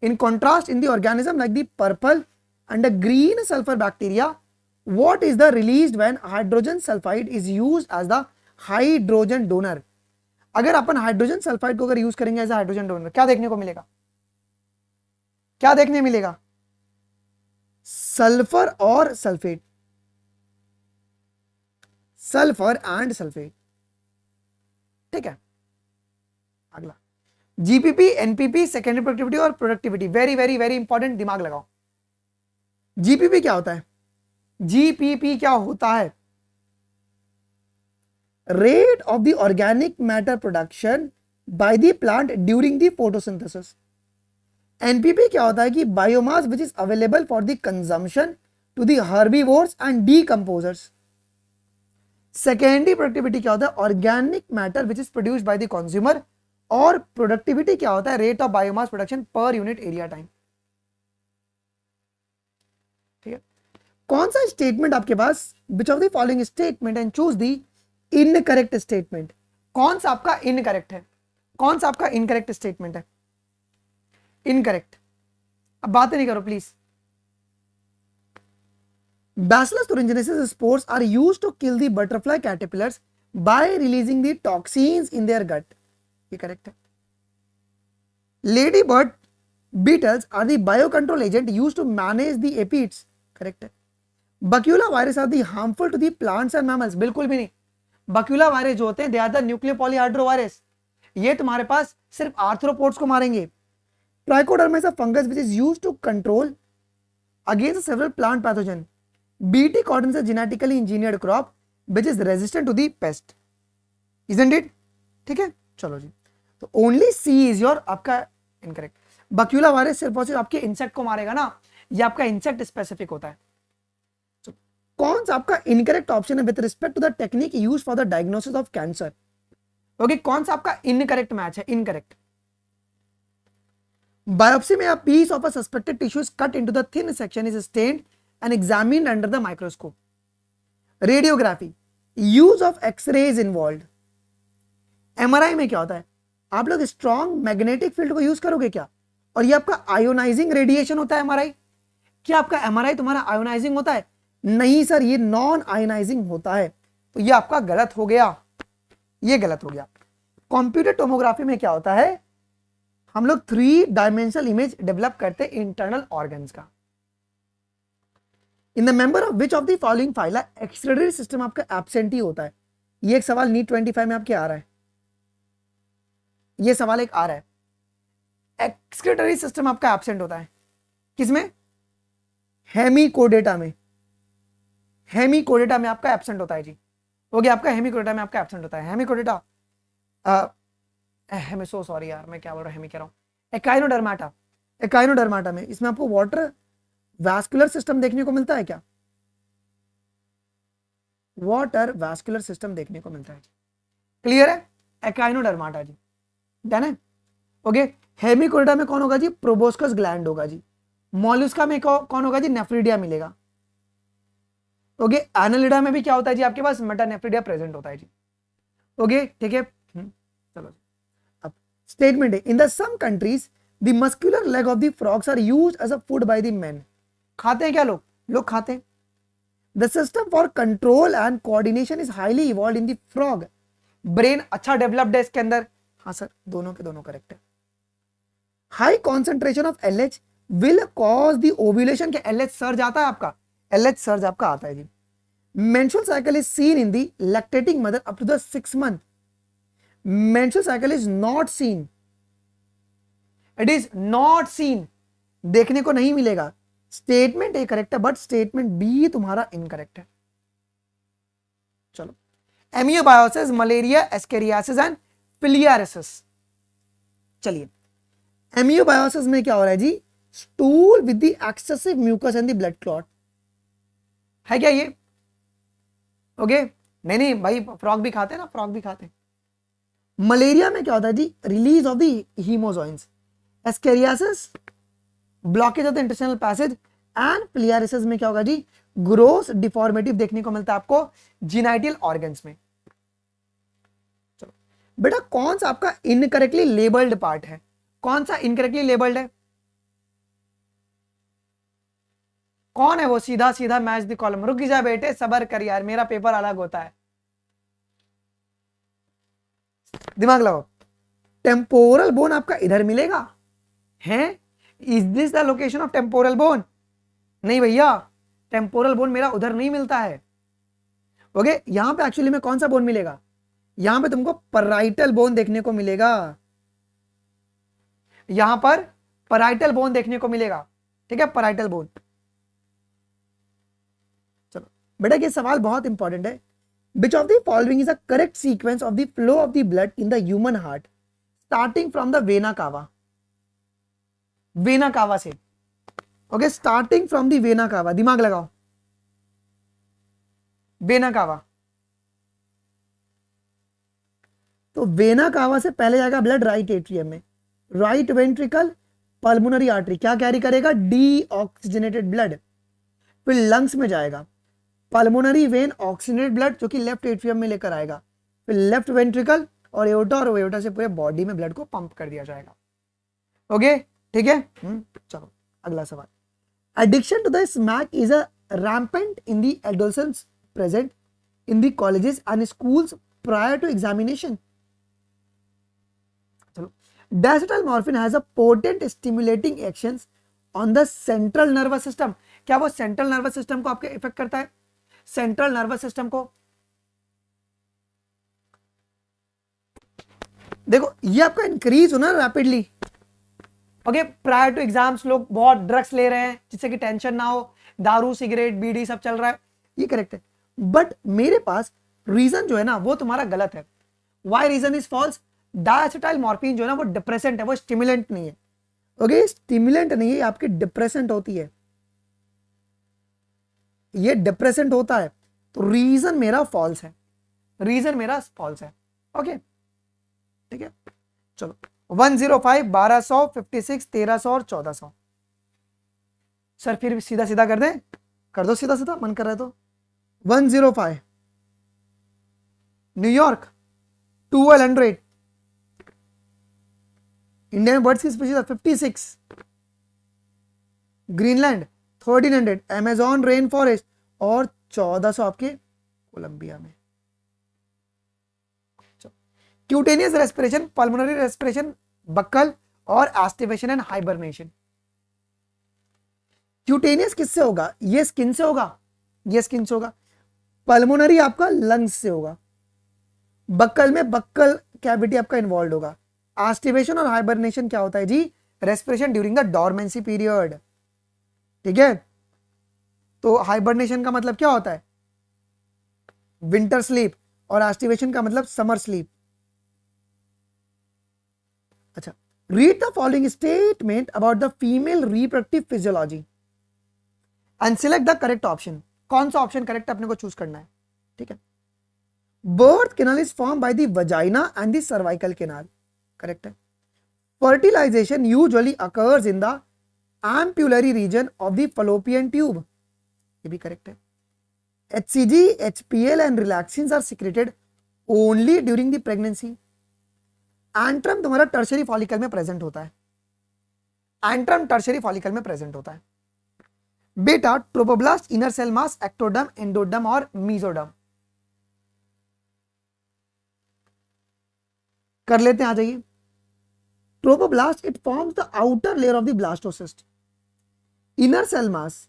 In contrast, in the organism like the purple and the green sulfur bacteria, what is the released when hydrogen sulfide is used as the hydrogen donor? अगर अपन hydrogen sulphide को अगर use करेंगे as hydrogen donor, क्या देखने को मिलेगा? क्या देखने मिलेगा? सल्फर और सल्फेट, सल्फर एंड सल्फेट। ठीक है, अगला जीपीपी, एनपीपी, सेकेंडरी प्रोडक्टिविटी और productivity, very very very important, दिमाग लगाओ। जीपीपी क्या होता है? जीपीपी क्या होता है? Rate of the organic matter production by the plant during the photosynthesis. NPP क्या होता है कि biomass which is available for the consumption to the herbivores and decomposers. Secondary productivity क्या होता है? Organic matter which is produced by the consumer. और productivity क्या होता है? Rate of biomass production per unit area time. ठीक है, कौन सा स्टेटमेंट आपके पास, which of the following statement and choose the incorrect statement. कौन सा आपका इनकरेक्ट है? कौन सा आपका इनकरेक्ट स्टेटमेंट है? इनकरेक्ट, अब बातें नहीं करो please. Bacillus thuringiensis spores are used to kill the butterfly caterpillars by releasing the toxins in their gut. ये करेक्ट है। Ladybird beetles are the biocontrol agent used to manage the aphids. Correct है। Bacula virus are the harmful to the plants and mammals. बिल्कुल भी नहीं। बक्यूला virus जो होते हैं, they are the न्यूक्लियोपॉलीहाइड्रोवायरस, ये तुम्हारे पास सिर्फ आर्थ्रोपोड्स को मारेंगे। Trichoderma is a fungus which is used to control against several plant pathogen. BT cotton is a genetically engineered crop which is resistant to the pest, isn't it? ठीक है, चलो जी, तो ओनली सी इज योर आपका incorrect. Baculovirus सिर्फ और सिर्फ आपके इंसेक्ट को मारेगा ना, ये आपका इंसेक्ट स्पेसिफिक होता है। कौन सा आपका इनकरेक्ट ऑप्शन है with respect to the technique used for the diagnosis of cancer? Okay, कौन सा आपका इनकरेक्ट मैच है? इनकरेक्ट। बायोप्सी में a piece of a suspected tissue is cut into the thin section, is stained and examined under the microscope. Radiography, use of X-rays involve. MRI में क्या होता है? आप लोग स्ट्रॉन्ग मैग्नेटिक फील्ड को use करोगे क्या? और ये आपका आयोनाइजिंग रेडिएशन होता है एमआरआई। क्या आपका एमआरआई तुम्हारा आयोनाइजिंग होता है? नहीं सर, ये नॉन आयोनाइजिंग होता है, तो ये आपका गलत हो गया, ये गलत हो गया। कंप्यूटर टोमोग्राफी में क्या होता है? हम लोग 3 डायमेंशनल इमेज डेवलप करते इंटरनल ऑर्गन्स का। इन the member of which of the following phyla excretory system आपका एब्सेंट ही होता है? ये एक सवाल नीट 25 में आपके आ रहा है, ये सवाल एक आ रहा है। एक्सक्रीटरी सिस्टम आपका एब्सेंट होता है किसमें? हेमिकोडेटा में। हेमिकोडेटा में आपका एब्सेंट होता है जी, हो गया आपका हेमिकोडेटा में आपका एब्सेंट होता है। हेमिकोडेटा, मैं सो सॉरी यार, मैं क्या बोल रहा हूँ, हेमी कह रहा हूँ, एकाइनोडर्माटा। एकाइनोडर्माटा में इसमें आपको वाटर वैस्कुलर सिस्टम देखने को मिलता है क्या? वाटर वैस्कुलर सिस्टम देखने को मिलता है। क्लियर है? एकाइनोडर्माटा जी, डन है। ओके, हेमिकोनिडा में कौन होगा जी? प्रोबोस्कस ग्लैंड होगा जी। मॉलस्का में कौन होगा जी? नेफ्रिडिया मिलेगा। ओके, एनालिडा में भी क्या होता है जी? आपके पास मेटानेफ्रिडिया प्रेजेंट होता है जी। ओके, ठीक है। चलो अब स्टेटमेंट है, in the some countries the muscular leg of the frogs are used as a food by the men. खाते हैं क्या लोग? लोग खाते हैं। The system for control and coordination is highly evolve in the frog. Brain अच्छा developed है इसके अंदर। हाँ सर, दोनों के दोनों करेक्ट है। High concentration of LH will cause the ovulation. के एलएच सर्ज आता है आपका? एलएच सर्ज आपका आता है जी। Menstrual cycle is seen in the lactating mother up to the 6 month. Menstrual cycle is not seen, it is not seen, देखने को नहीं मिलेगा। स्टेटमेंट ए करेक्ट है, बट स्टेटमेंट बी तुम्हारा इनकरेक्ट है। चलो, amoebiasis, malaria, ascariasis and filariasis. चलिए, amoebiasis में क्या हो रहा है जी? Stool with the excessive mucus and the blood clot है क्या ये? ओके, नहीं नहीं भाई, फ्रॉग भी खाते हैं ना, फ्रॉग भी खाते हैं। मलेरिया में क्या होता है जी? Release of the haemozoins. Ascariasis, blockage of the intestinal passage. And filariasis में क्या होगा जी? ग्रोस डिफॉर्मेटिव देखने को मिलता है आपको जीनाइटल ऑर्गन्स में। चलो बेटा, कौन सा आपका इनकरेक्टली लेबल्ड पार्ट है? कौन सा इनकरेक्टली लेबल्ड है? कौन है वो? सीधा सीधा मैच द कॉलम। रुक जा बेटे, सबर कर यार, मेरा पेपर अलग होता है, दिमाग लगाओ। टेम्पोरल बोन आपका इधर मिलेगा है? Is this the location of temporal bone? नहीं भैया, टेम्पोरल बोन मेरा उधर नहीं मिलता है। ओके, यहां पे एक्चुअली में कौन सा बोन मिलेगा? यहां पे तुमको पैराइटल बोन देखने को मिलेगा। यहां पर पैराइटल बोन देखने को मिलेगा, ठीक है, पैराइटल बोन। चलो बेटा, ये सवाल बहुत इंपॉर्टेंट है। Which of the following is a correct sequence of the flow of the blood in the human heart starting from the vena cava? Vena cava से। Okay, starting from the vena cava, दिमाग लगाओ। Vena cava, तो vena cava से पहले जाएगा blood right atrium में। Right ventricle, pulmonary artery क्या carry करेगा? Deoxygenated blood. फिर लंग्स में जाएगा पल्मोनरी वेन ऑक्सीजनेटेड ब्लड, जो कि लेफ्ट एट्रियम में लेकर आएगा। फिर लेफ्ट वेंट्रिकल और एओर्टा, और एओर्टा से पूरे बॉडी में ब्लड को पंप कर दिया जाएगा। ओके, ठीक है। चलो अगला सवाल। Addiction to the smack is a rampant in the adolescence present in the colleges and schools prior to examination. चलो, diacetylmorphine has a potent stimulating actions on the central nervous system. क्या वो central nervous system को आपके effect करता है? Central nervous system को देखो, ये आपका इंक्रीज होना rapidly. Okay, prior to exams लोग बहुत ड्रग्स ले रहे हैं जिससे कि टेंशन ना हो, दारू सिगरेट बीड़ी सब चल रहा है, ये करेक्ट है। बट मेरे पास रीजन जो है ना वो तुम्हारा गलत है। Why reason is false? Diacetyl morphine जो है ना वो डिप्रेसेंट है, वो स्टिमुलेंट नहीं है। ओके, स्टिमुलेंट नहीं है, आपकी डिप्रेसेंट होती है, ये डिप्रेसेंट होता है। तो रीजन मेरा फॉल्स है, रीजन मेरा फॉल्स है। ओके, ठीक है। चलो 105, 1200, 56, 1300 और 1400। सर फिर सीधा सीधा कर दें? कर दो सीधा सीधा, मन कर रहा है तो। 105 न्यूयॉर्क, 1200 इंडियन बर्ड्स की species 56, Greenland 1300, Amazon rain forest और 1400 आपके कोलंबिया में। Cutaneous respiration, pulmonary respiration, buccal और एस्टिवेशन एंड हाइबरनेशन। क्यूटेनियस किससे होगा? ये स्किन से होगा, ये स्किन से होगा। पल्मोनरी आपका लंग्स से होगा। बक्कल में बक्कल कैविटी आपका इन्वॉल्व होगा। एस्टिवेशन और हाइबरनेशन क्या होता है जी? Respiration during the dormancy period, ठीक है। तो हाइबरनेशन का मतलब क्या होता है? विंटर स्लीप, और एस्टिवेशन का मतलब समर स्लीप। अच्छा, read the following statement about the female reproductive physiology and select the correct option. कौन सा ऑप्शन करेक्ट अपने को चूज करना है, ठीक है। Birth canal is form by the vagina and the cervical canal, correct है। fertilization usually occurs in the ampullary region of the fallopian tube, ये भी करेक्ट है. HCG, HPL and relaxins are secreted only during the pregnancy. Antrum तुम्हारा tertiary follicle में present होता है. Antrum tertiary follicle में present होता है. बेटा trophoblast, inner cell mass, ectoderm, endoderm और मीजोडर्म. कर लेते हैं, आ जाइए. Trophoblast it forms the outer layer of the blastocyst. Inner cell mass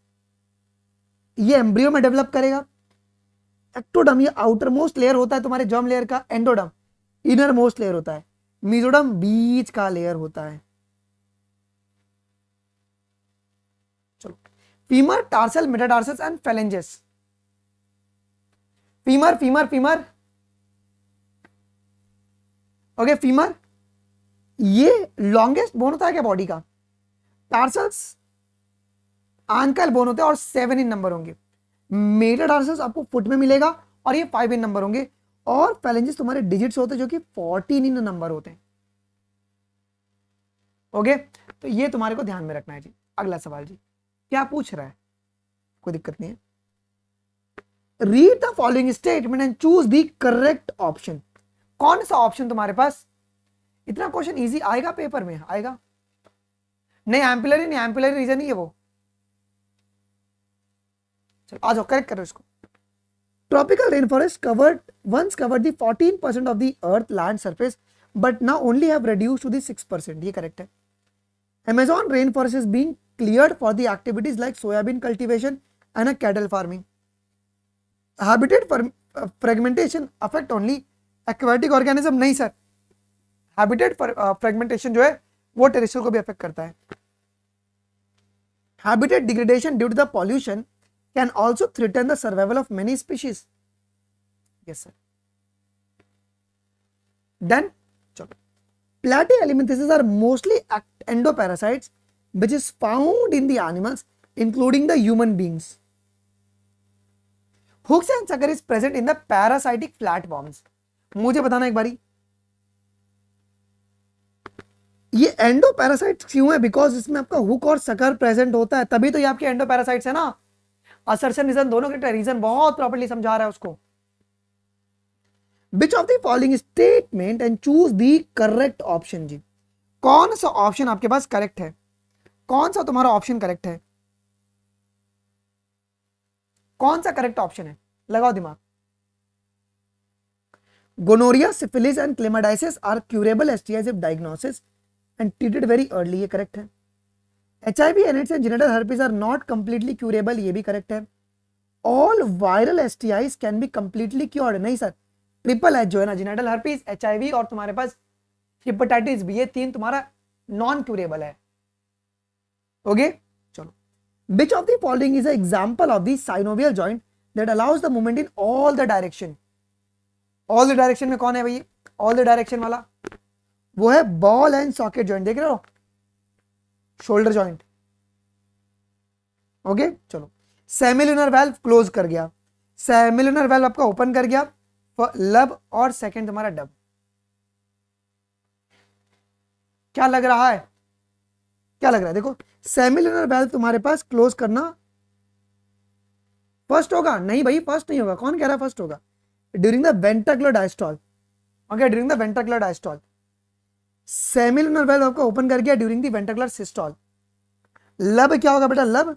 ये एम्ब्रियो में डेवलप करेगा. एक्टोडर्म ये आउटर मोस्ट लेयर होता है तुम्हारे जर्म लेयर का. एंडोडर्म इनर मोस्ट लेयर होता है. मीजोडर्म बीच का लेयर होता है. चलो, femur, tarsal, metatarsus and phalanges. Femur femur femur okay. Femur ये लॉन्गेस्ट बोन होता है क्या बॉडी का. टार्सल्स एंकल बोन होते हैं और 7 इन नंबर होंगे. मेटाटार्सस आपको फुट में मिलेगा और ये 5 इन नंबर होंगे. और फेलेंजेस तुम्हारे डिजिट्स होते हैं जो कि 14 इन नंबर होते हैं. ओके, तो ये तुम्हारे को ध्यान में रखना है जी. अगला सवाल जी, क्या पूछ रहा है, कोई दिक्कत नहीं है. Read the following statement and choose the correct option. कौन सा ऑप्शन तुम्हारे पास, इतना क्वेश्चन इजी आएगा पेपर में, आएगा नहीं. एम्पुलरी नहीं, एम्पुलरी रीजन ही है वो. चलो आ जाओ, करेक्ट करो इसको. Tropical rainforest once covered the 14% of the earth land surface, but now only have reduced to the 6%. ये correct है. Amazon rainforest is being cleared for the activities like soybean cultivation and cattle farming. Habitat fragmentation affect only aquatic organism. नहीं sir, habitat fragmentation जो है वो terrestrial को भी affect करता है. Habitat degradation due to the pollution can also threaten the survival of many species. Yes sir. Then chalo, platyhelminthises are mostly endoparasites which is found in the animals including the human beings. Hooks and sucker is present in the parasitic flatworms. मुझे बताना एक बारी, ये endoparasites क्यों है. Because इसमें आपका hook और सकर प्रेजेंट होता है, तभी तो ये आपके एंडोपैरासाइट्स है ना. असर्शन रीजन दोनों के रीजन बहुत प्रॉपर्ली समझा रहा है उसको. Which of the following statement and choose the correct option. जी कौन सा ऑप्शन आपके पास करेक्ट है, कौन सा तुम्हारा ऑप्शन करेक्ट है, कौन सा करेक्ट ऑप्शन है, लगाओ दिमाग. Gonorrhoea, syphilis and chlamydiasis are curable STIs if diagnosis and treated very early. ये करेक्ट है. HIV, AIDS and genital herpes are not completely curable. ये भी करेक्ट है. All viral STIs can be completely cured. नहीं sir, triple H जो है ना, genital herpes, HIV और तुम्हारे पास हेपेटाइटिस बी, ये 3 तुम्हारा नॉन क्यूरेबल है. ओके चलो. Which of the following is an example of the synovial joint that allows the movement in all the direction. All the direction में कौन है भाई, all the direction वाला वो है बॉल एंड सॉकेट जॉइंट. देख रहे हो, शोल्डर जॉइंट. ओके चलो. सेमिलुनर वाल्व क्लोज कर गया, सेमिलुनर वाल्व आपका ओपन कर गया, लब और सेकंड तुम्हारा डब. क्या लग रहा है, क्या लग रहा है, देखो सेमिलुनर वाल्व तुम्हारे पास क्लोज करना फर्स्ट होगा. नहीं भाई फर्स्ट नहीं होगा, कौन कह रहा है फर्स्ट होगा. During the ventricular diastole. Okay, during the ventricular diastole. Semilunar valve आपका ओपन कर गया ड्यूरिंग द वेंट्रिकुलर सिस्टोल. लब क्या होगा बेटा, lub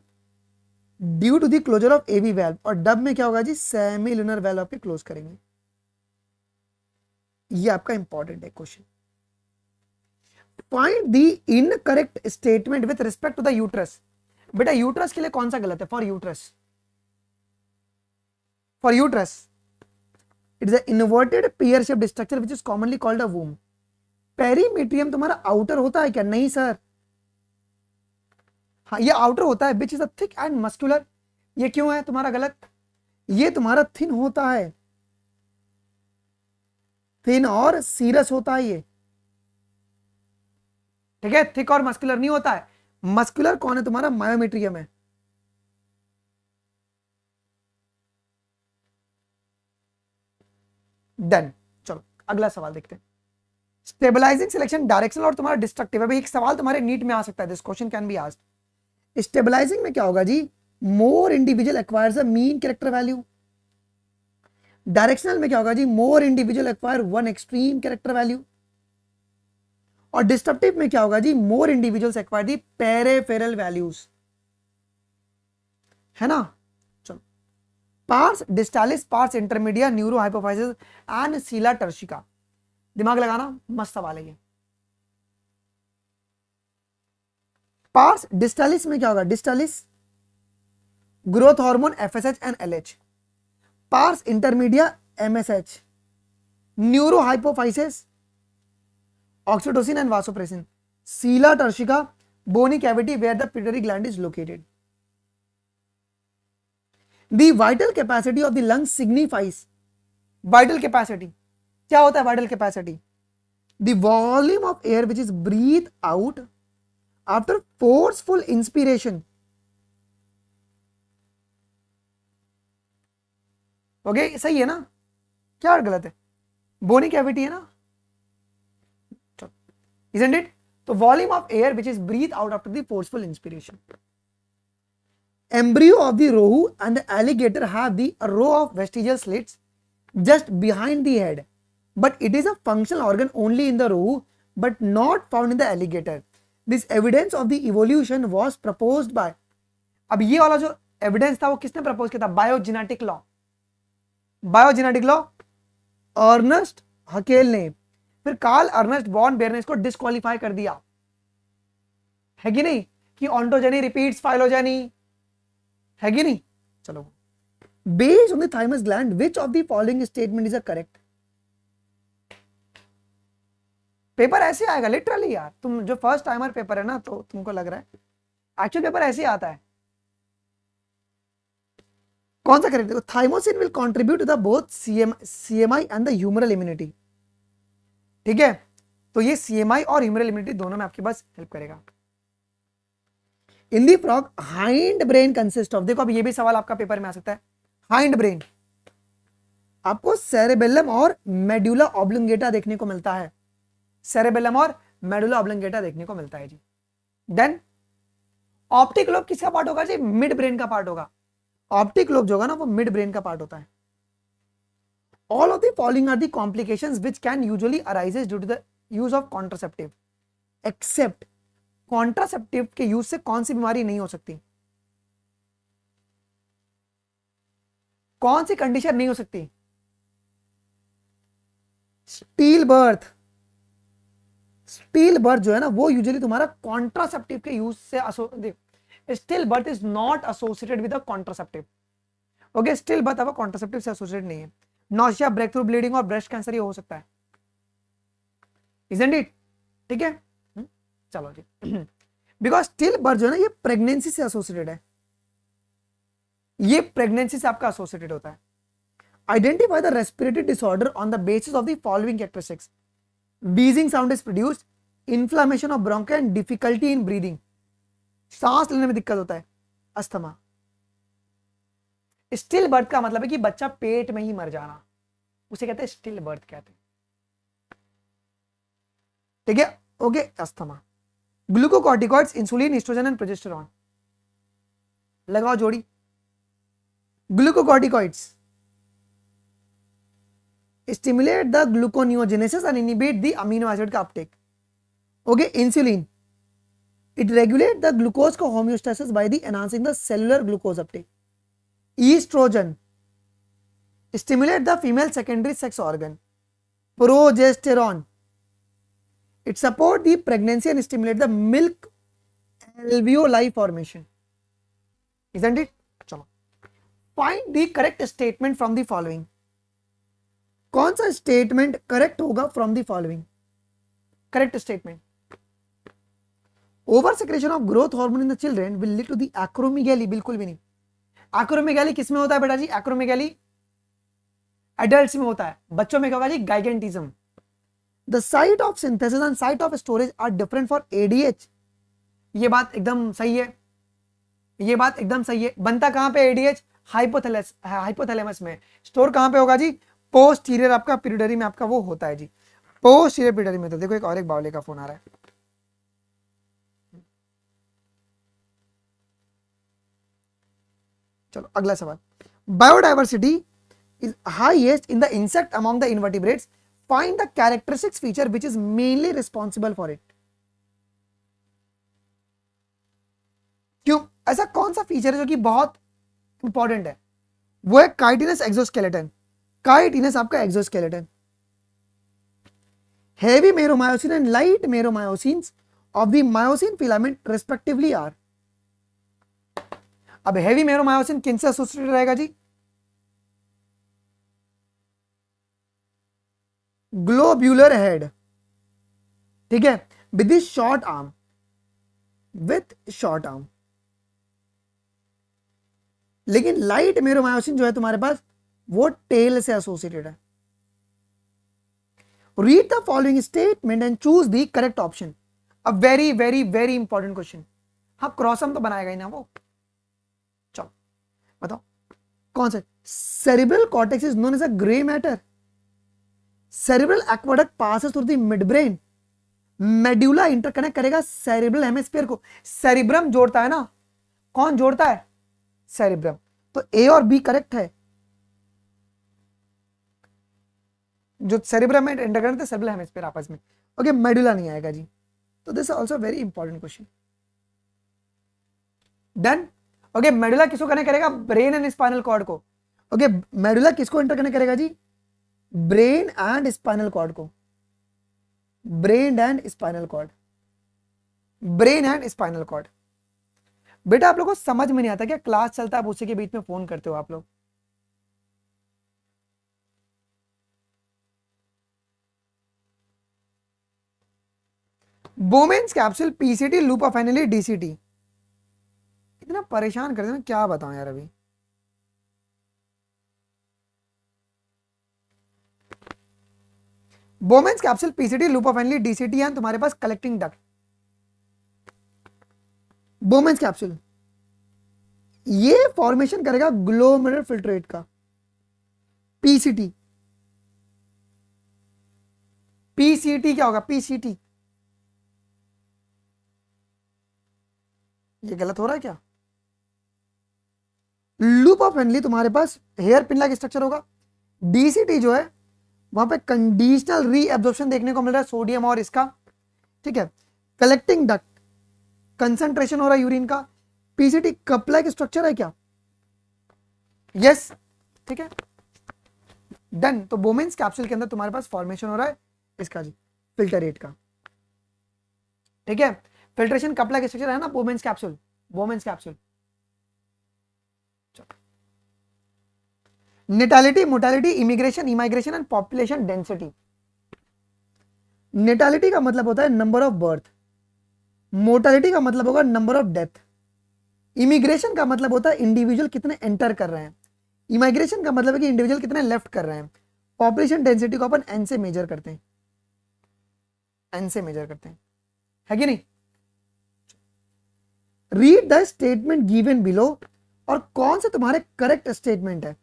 due to the closure of AV valve. और डब में क्या होगा जी, सेमिलुनर वाल्व आपके क्लोज करेंगे. ये आपका इंपॉर्टेंट है question. Find the incorrect statement with respect to the uterus. बेटा यूट्रस के लिए कौन सा गलत है. For uterus, for uterus it is an inverted pear shaped structure which is commonly called a womb. पेरीमीट्रियम तुम्हारा आउटर होता है क्या, नहीं सर. हाँ ये आउटर होता है, which is a thick and muscular. ये क्यों है तुम्हारा गलत, ये तुम्हारा थिन होता है, थिन और सीरस होता है ये. ठीक है, थिक और मस्कुलर नहीं होता है. मस्कुलर कौन है तुम्हारा, मायोमेट्रियम है. डन. चलो अगला सवाल देखते हैं. स्टेबलाइजिंग सिलेक्शन डायरेक्शनल और तुम्हारा डिस्ट्रक्टिव है। भाई एक सवाल तुम्हारे नीट में आ सकता है, this question can be asked. Stabilising में क्या होगा जी, more individual acquires a mean character value. Directional में क्या होगा जी, more individual acquire one extreme character value. और डिस्ट्रक्टिव में क्या होगा जी, more individuals acquire the peripheral values, है ना। चलो, pars distalis, pars intermedia, neuro hypophysis and sella turcica. दिमाग लगाना, मस्त सवाल है ये। पार्स डिस्टालिस में क्या होगा, distalis growth hormone FSH and LH. Pars intermedia MSH, neuro hypophysis oxytocin and vasopressin. Sella turcica bony cavity where the pituitary gland is located. The vital capacity of the lung signifies, vital capacity क्या होता है, vital capacity the volume of air which is breathe out after forceful inspiration. Okay सही है ना, क्या गलत है, बोनी cavity है ना, isn't it? तो volume of air which is breathed out after the forceful inspiration. Embryo of the rohu and the alligator have the row of vestigial slits just behind the head, but it is a functional organ only in the rohu but not found in the alligator. This evidence of the evolution was proposed by, अब ये वाला जो evidence था वो किसने propose किया था, biogenetic law, biogenetic law Ernst Haeckel ने। फिर कार्ल अर्नेस्ट बॉन बेयर ने इसको डिस्क्वालीफाई कर दिया, है कि नहीं, कि ऑन्टोजेनी रिपीट्स फाइलोजेनी, है कि नहीं। चलो, based on the thymus gland which of the following statement is a correct. Paper ऐसे आएगा लिटरली यार, तुम जो फर्स्ट टाइमर पेपर है ना तो तुमको लग रहा है एक्चुअल पेपर ऐसे ही आता है। कौन सा करेक्ट, देखो thymosin will contribute to the both CMI and the humoral immunity, ठीक है। तो ये सीएमआई और ह्यूमरल इम्यूनिटी दोनों में आपकी बस हेल्प करेगा। In the frog hind brain consist of, देखो अब ये भी सवाल आपका पेपर में आ सकता है, हाइंड ब्रेन आपको सेरेबेलम और मेडुला ऑब्लिंगेटा देखने को मिलता है, सेरेबेलम और मेडुला ऑब्लिंगेटा देखने को मिलता है जी। देन ऑप्टिक लोब किसका पार्ट होगा जी, मिड ब्रेन का पार्ट होगा। ऑप्टिक लोब जो होगा ना वो मिड ब्रेन का पार्ट होता है। All of the following are the complications which can usually arises due to the use of contraceptive, except contraceptive के यूज से कौन सी बीमारी नहीं हो सकती, कौन सी कंडीशन नहीं हो सकती, स्टील बर्थ। स्टील बर्थ जो है ना वो यूजुअली तुम्हारा कॉन्ट्रासेप्टिव के यूज से still birth is not associated with contraceptive. Okay, still birth अब कॉन्ट्रासेप्टिव से एसोसिएटेड नहीं है। नॉसिया, ब्रेक थ्रू ब्लीडिंग और ब्रेस्ट कैंसर ये हो सकता है, isn't it? ठीक है, चलो जी। बिकॉज स्टिल बर्थ जो है ना ये प्रेगनेंसी से एसोसिएटेड है, ये प्रेगनेंसी से आपका एसोसिएटेड होता है। Identify the respiratory disorder on the basis of the following characteristics. wheezing sound is produced, inflammation of ब्रोंका and difficulty in breathing, सांस लेने में दिक्कत होता है, अस्थमा। स्टिल बर्थ का मतलब है कि बच्चा पेट में ही मर जाना, उसे कहते हैं स्टिल बर्थ कहते हैं, ठीक है। Okay, asthma. Glucocorticoids, insulin, oestrogen and progesterone, लगाओ जोड़ी। Glucocorticoids stimulate the gluconeogenesis and inhibit the amino acid का uptake. Okay, insulin it regulate the glucose को homeostasis by the enhancing the cellular glucose uptake. Estrogen stimulate the female secondary sex organ. Progesterone it support the pregnancy and stimulate the milk alveoli formation, isn't it? चलो, find the correct statement from the following. कौन सा statement correct होगा from the following? Correct statement. Over secretion of growth hormone in the children will lead to the acromegaly, बिल्कुल भी नहीं। Acromegaly किसमें होता है बेटा जी, एक्रोमेगैली एडल्ट्स में होता है, बच्चों में क्या होगा जी, gigantism. The site of synthesis and site of storage are different for ADH, ये बात एकदम सही है, ये बात एकदम सही है। बनता कहां पे एडीएच, हाइपोथैलेमस में। स्टोर कहां पे होगा जी, पोस्टीरियर आपका पिट्यूटरी में आपका वो होता है जी, पोस्टीरियर पिट्यूटरी में। तो देखो एक और एक बावले का फोन आ रहा है। चलो अगला सवाल, biodiversity is highest in the insect among the invertebrates, find the characteristics feature which is mainly responsible for it. क्यों, ऐसा कौन सा फीचर है जो कि बहुत इंपॉर्टेंट है? वो है काइटिनस एक्सोस्केलेटन। काइटिनस आपका exoskeleton. Heavy meromyosin and light meromyosins of the myosin filament respectively are. अब हेवी मेरोमायोसिन किन से एसोसिएटेड रहेगा जी? ग्लोब्यूलर हेड, ठीक है, with the short arm, with short arm. लेकिन लाइट मेरोमायोसिन जो है तुम्हारे पास वो टेल से एसोसिएटेड है। Read the following statement and choose the correct option. A very very very important question. हाँ क्रॉसम तो बनाएगा ही ना वो। चलो बताओ कौन सा? Cerebral cortex is known as a grey matter. Cerebral aqueduct passes through the mid brain. Medulla interconnect करेगा सेरिब्रल हेमिस्फीयर को। सेरिब्रम जोड़ता है ना, कौन जोड़ता है? सेरिब्रम। तो ए और बी करेक्ट है। जो सेरिब्रम में एंटर करते हैं सेरिब्रल हेमिस्फीयर आपस में। ओके मेडुला नहीं आएगा जी। तो this is also very important question. Done. Okay medulla किसको कनेक्ट करेगा? ब्रेन एंड स्पाइनल कॉर्ड को। ओके मेडुला किसको इंटरकनेक्ट करेगा जी? ब्रेन एंड स्पाइनल कॉर्ड को। Brain and spinal cord. Brain and spinal cord. बेटा आप लोगों को समझ में नहीं आता क्या? क्लास चलता है आप उसी के बीच में फोन करते हो आप लोग। Bowman's capsule, PCT, loop of Henle, DCT. इतना परेशान कर देना, क्या बताऊं यार अभी। Bowman's capsule, PCT, loop of Henle, DCT है तुम्हारे पास कलेक्टिंग डक्ट। बोमेन्स कैप्सूल ये फॉर्मेशन करेगा ग्लोमेरुलर फिल्ट्रेट का। पीसीटी, पीसीटी क्या होगा? पीसीटी ये गलत हो रहा है क्या? लूप ऑफ हेनली तुम्हारे पास हेयर पिन लाइक स्ट्रक्चर होगा। डीसीटी जो है वहां पे कंडीशनल रीएब्जॉर्प्शन देखने को मिल रहा है सोडियम और इसका, ठीक है। कलेक्टिंग डक्ट कंसंट्रेशन हो रहा है यूरिन का। पीसीटी कप लाइक स्ट्रक्चर है क्या? यस, ठीक है डन। तो बोमेन्स कैप्सूल के अंदर तुम्हारे पास फॉर्मेशन हो रहा है इसका जी, फिल्टरेट का, ठीक है। फिल्ट्रेशन कप लाइक स्ट्रक्चर है ना Bowman's capsule. Bowman's capsule natality, mortality, immigration, emigration and population density. Natality का मतलब होता है नंबर ऑफ बर्थ। मोर्टालिटी का मतलब होगा नंबर ऑफ डेथ। इमिग्रेशन का मतलब होता है इंडिविजुअल कितने एंटर कर रहे हैं। इमाइग्रेशन का मतलब है कि इंडिविजुअल कितने लेफ्ट कर रहे हैं। पॉपुलेशन डेंसिटी को अपन एन से मेजर करते हैं, एन से मेजर करते हैं, है कि नहीं। Read the statement given below. और कौन से तुम्हारे करेक्ट स्टेटमेंट है?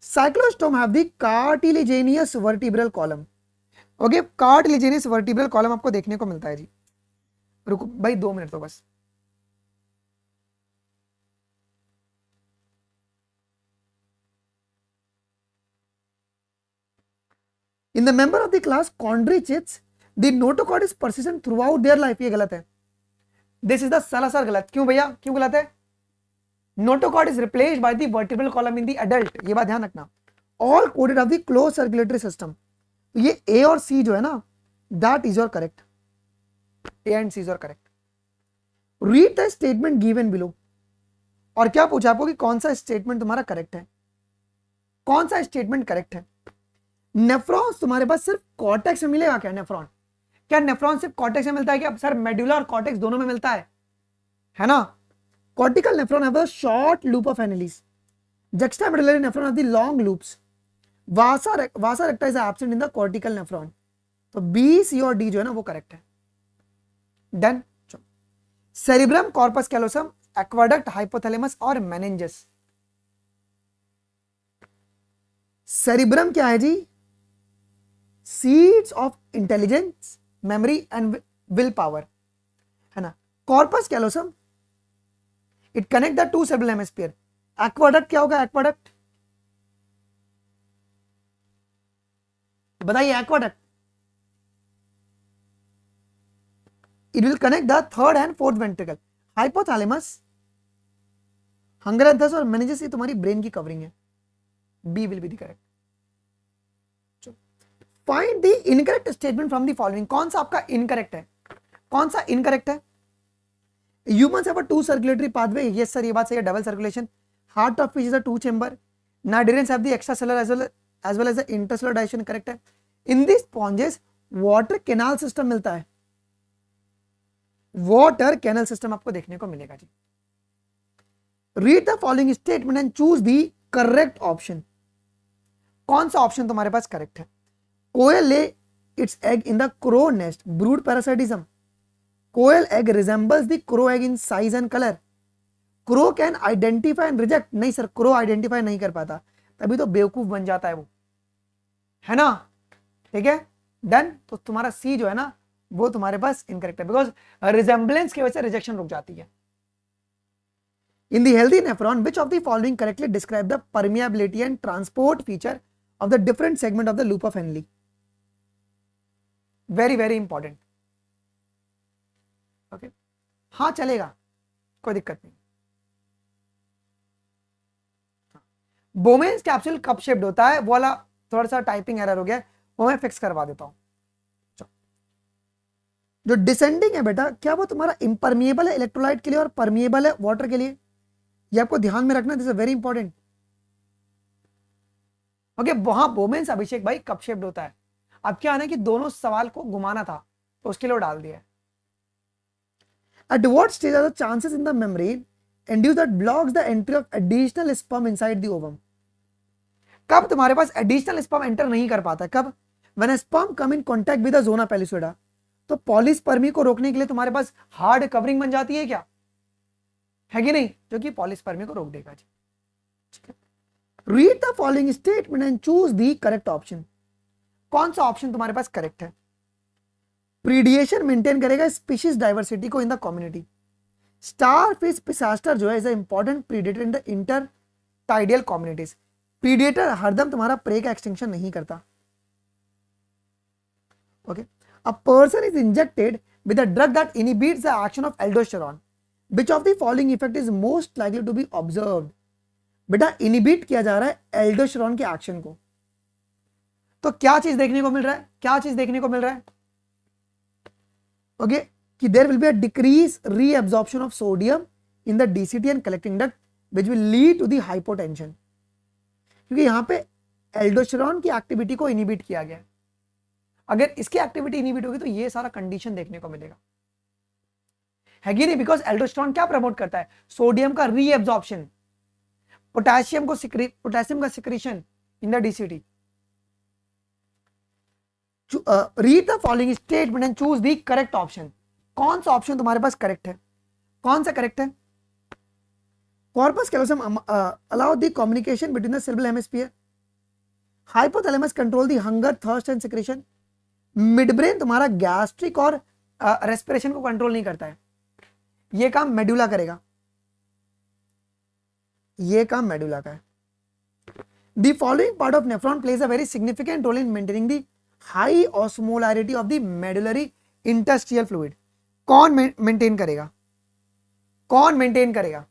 Cyclostome have the cartilaginous vertebral column. Okay cartilaginous vertebral column आपको देखने को मिलता है जी। रुको भाई 2 मिनट तो बस। In the member of the class Chondrichthyes the notochord is persistent throughout their life. ये गलत है। दिस इज द सरासर गलत। क्यों भैया, क्यों गलत है? Notochord is replaced by the vertebral column in the adult. ये बात ध्यान रखना। All coded of the close circulatory system. तो ये ए और सी जो है ना, that is your correct. A and C is your correct. Read the statement given below. और क्या पूछा आपको कि कौन सा स्टेटमेंट तुम्हारा करेक्ट है? कौन सा स्टेटमेंट करेक्ट है? नेफ्रॉन्स तुम्हारे पास सिर्फ कॉर्टेक्स में मिलेगा क्या? नेफ्रॉन क्या नेफ्रॉन सिर्फ कॉर्टेक्स में मिलता है क्या? सर मेडुला और कॉर्टेक्स दोनों में मिलता है ना। Cortical nephron have a short loop of Henle. Juxtamedullary nephron have the long loops. Vasa recta is absent in the cortical nephron. तो बी, सी और डी जो है ना वो करेक्ट है। Done. Cerebrum, corpus callosum, aqueduct, hypothalamus और meninges. Cerebrum क्या है जी? Seeds of intelligence, memory and will power, है ना। Corpus callosum, it connect the two cerebral hemisphere. Aqueduct क्या होगा? एक्वाडक्ट बताइए, aqueduct it will connect the third and fourth ventricle. Hypothalamus, hunger and thirst और meninges, ये तुम्हारी brain की covering है। B will be the correct. Find the incorrect statement from the following. कौन सा आपका इनकरेक्ट है? कौन सा इनकरेक्ट है? Humans have a two circulatory pathway, yes sir ये बात सही है, double circulation. Heart of fish is a two chamber. Cnidarians have the extra cellular as well as the intercellular digestion, correct है। In the sponges water canal system मिलता है, water canal system आपको देखने को मिलेगा जी। Read the following statement and choose the correct option. कौन सा ऑप्शन तुम्हारे पास करेक्ट है? Koel lay its egg in the crow nest, brood parasitism. Koel egg resembles the crow egg in size and colour. Crow can identify and reject, नहीं sir crow identify नहीं कर पाता, तभी तो बेवकूफ बन जाता है वो, है ना। ठीक है, डन। तो तुम्हारा सी जो है ना वो तुम्हारे पास इनकरेक्ट है, बिकॉज रिजेंबलेंस की वजह से रिजेक्शन रुक जाती है। In the healthy nephron which of the following correctly describe the permeability and transport feature of the different segment of the loop of Henley. Very very important. Okay, हाँ चलेगा, कोई दिक्कत नहीं। बोमेन्स कैप्सूल कप शेप्ड होता है, वो वाला थोड़ा सा टाइपिंग एरर हो गया, वो मैं फिक्स करवा देता हूं। जो डिसेंडिंग है बेटा, क्या वो तुम्हारा इम्परमिएबल है इलेक्ट्रोलाइट के लिए और परमिएबल है वाटर के लिए? ये आपको ध्यान में रखना, this is very important. Okay, वहां बोमेन्स अभिषेक भाई कप शेप्ड होता है। अब क्या है कि दोनों सवाल को घुमाना था तो उसके लिए डाल दिया। At what stage are the chances in the membrane induced that blocks the entry of additional sperm inside the ovum? कब तुम्हारे पास एडिशनल स्पर्म एंटर नहीं कर पाता? कब? When a sperm come in contact with the zona pellucida, तो polyspermy को रोकने के लिए तुम्हारे पास हार्ड कवरिंग बन जाती है क्या? है कि नहीं? जो कि पॉलीस्पर्मी को रोक देगा जी। Read the following statement and choose the correct option. कौन सा ऑप्शन तुम्हारे पास करेक्ट है? प्रीडिएशन मेंटेन करेगा स्पीशीज डाइवर्सिटी को in the community. Starfish Pisaster जो है is a important predator in the inter tidal communities. Predator हरदम तुम्हारा प्रे का एक्सटिंक्शन नहीं करता। Okay, a person is injected with a drug that inhibits the action of aldosterone, which of the following effect is most likely to be observed? बेटा inhibit किया जा रहा है एल्डोस्टेरॉन के एक्शन को, तो क्या चीज देखने को मिल रहा है? क्या चीज देखने को मिल रहा है? ओके, कि there will be a decrease reabsorption of sodium in the DCT and collecting duct which will lead to the hypotension, क्योंकि यहां पे एल्डोस्टेरॉन की एक्टिविटी को इनहिबिट किया गया है। अगर इसकी एक्टिविटी इनहिबिट होगी तो ये सारा कंडीशन देखने को मिलेगा, है कि नहीं? बिकॉज एल्डोस्टेरॉन क्या प्रमोट करता है? सोडियम का रीअब्जॉर्प्शन, पोटेशियम का secretion in the DCT. Read the following statement and choose the correct option. कौन सा ऑप्शन तुम्हारे पास करेक्ट है? कौन सा करेक्ट है? Corpus callosum allow the communication between the cerebral hemisphere. Hypothalamus control the hunger, thirst and secretion. Mid brain तुम्हारा gastric और रेस्पिरेशन को कंट्रोल नहीं करता है, ये काम मेडुला करेगा, ये काम मेडुला का है। The following part of nephron plays a very significant role in maintaining the high osmolarity of the medullary interstitial fluid. कौन मेंटेन करेगा? कौन मेंटेन करेगा?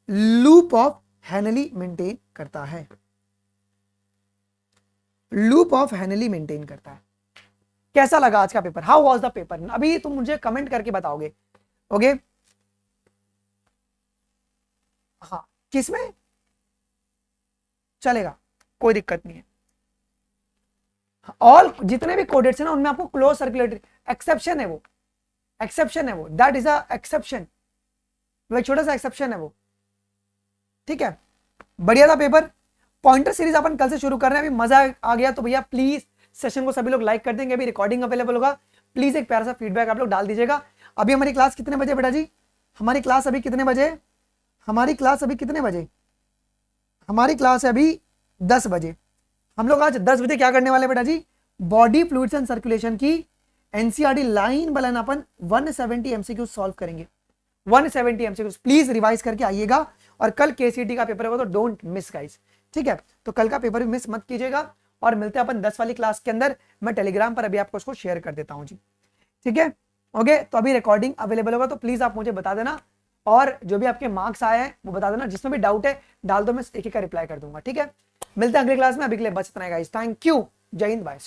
लूप ऑफ हेनली मेंटेन करता है, लूप ऑफ हेनली मेंटेन करता है। कैसा लगा आज का paper? How was the paper? अभी तुम मुझे कमेंट करके बताओगे। ओके, हाँ किसमें चलेगा, कोई दिक्कत नहीं है। ऑल जितने भी कोडेट्स हैं ना उनमें आपको क्लोज सर्कुलेटरी एक्सेप्शन है, वो एक्सेप्शन है, वो दैट इज अ एक्सेप्शन, वो एक छोटा सा एक्सेप्शन है वो। ठीक है, बढ़िया था पेपर। पॉइंटर सीरीज अपन कल से शुरू कर रहे हैं। अभी मजा आ गया तो भैया प्लीज सेशन को सभी लोग लाइक कर देंगे। अभी रिकॉर्डिंग अवेलेबल होगा, प्लीज एक प्यारा सा फीडबैक आप लोग डाल दीजिएगा। अभी हमारी क्लास कितने बजे बेटा जी? हमारी क्लास अभी कितने बजे? हमारी क्लास अभी कितने बजे? हमारी क्लास है अभी 10 बजे। हम लोग आज 10 बजे क्या करने वाले बेटा जी, बॉडी फ्लूइड्स एंड सर्कुलेशन की NCERT line by line upon 170 MCQ solve करेंगे। 170 एमसीक्यू प्लीज रिवाइज करके आइएगा, और कल केसीटी का पेपर होगा तो डोंट मिस गाइस, ठीक है। तो कल का पेपर भी मिस मत कीजिएगा, और मिलते हैं अपन 10 वाली क्लास के अंदर। मैं टेलीग्राम पर अभी आपको उसको शेयर कर देता हूं जी, ठीक है। ओके, तो अभी रिकॉर्डिंग अवेलेबल होगा, तो प्लीज आप मुझे बता देना, और जो भी आपके मार्क्स आए हैं वो बता देना, जिसमें भी डाउट है डाल दो, मैं एक एक का रिप्लाई कर दूंगा, ठीक है। मिलते हैं अगली क्लास में, अभी के लिए बस इतना है गाइस, थैंक यू, जय हिंद, बाय।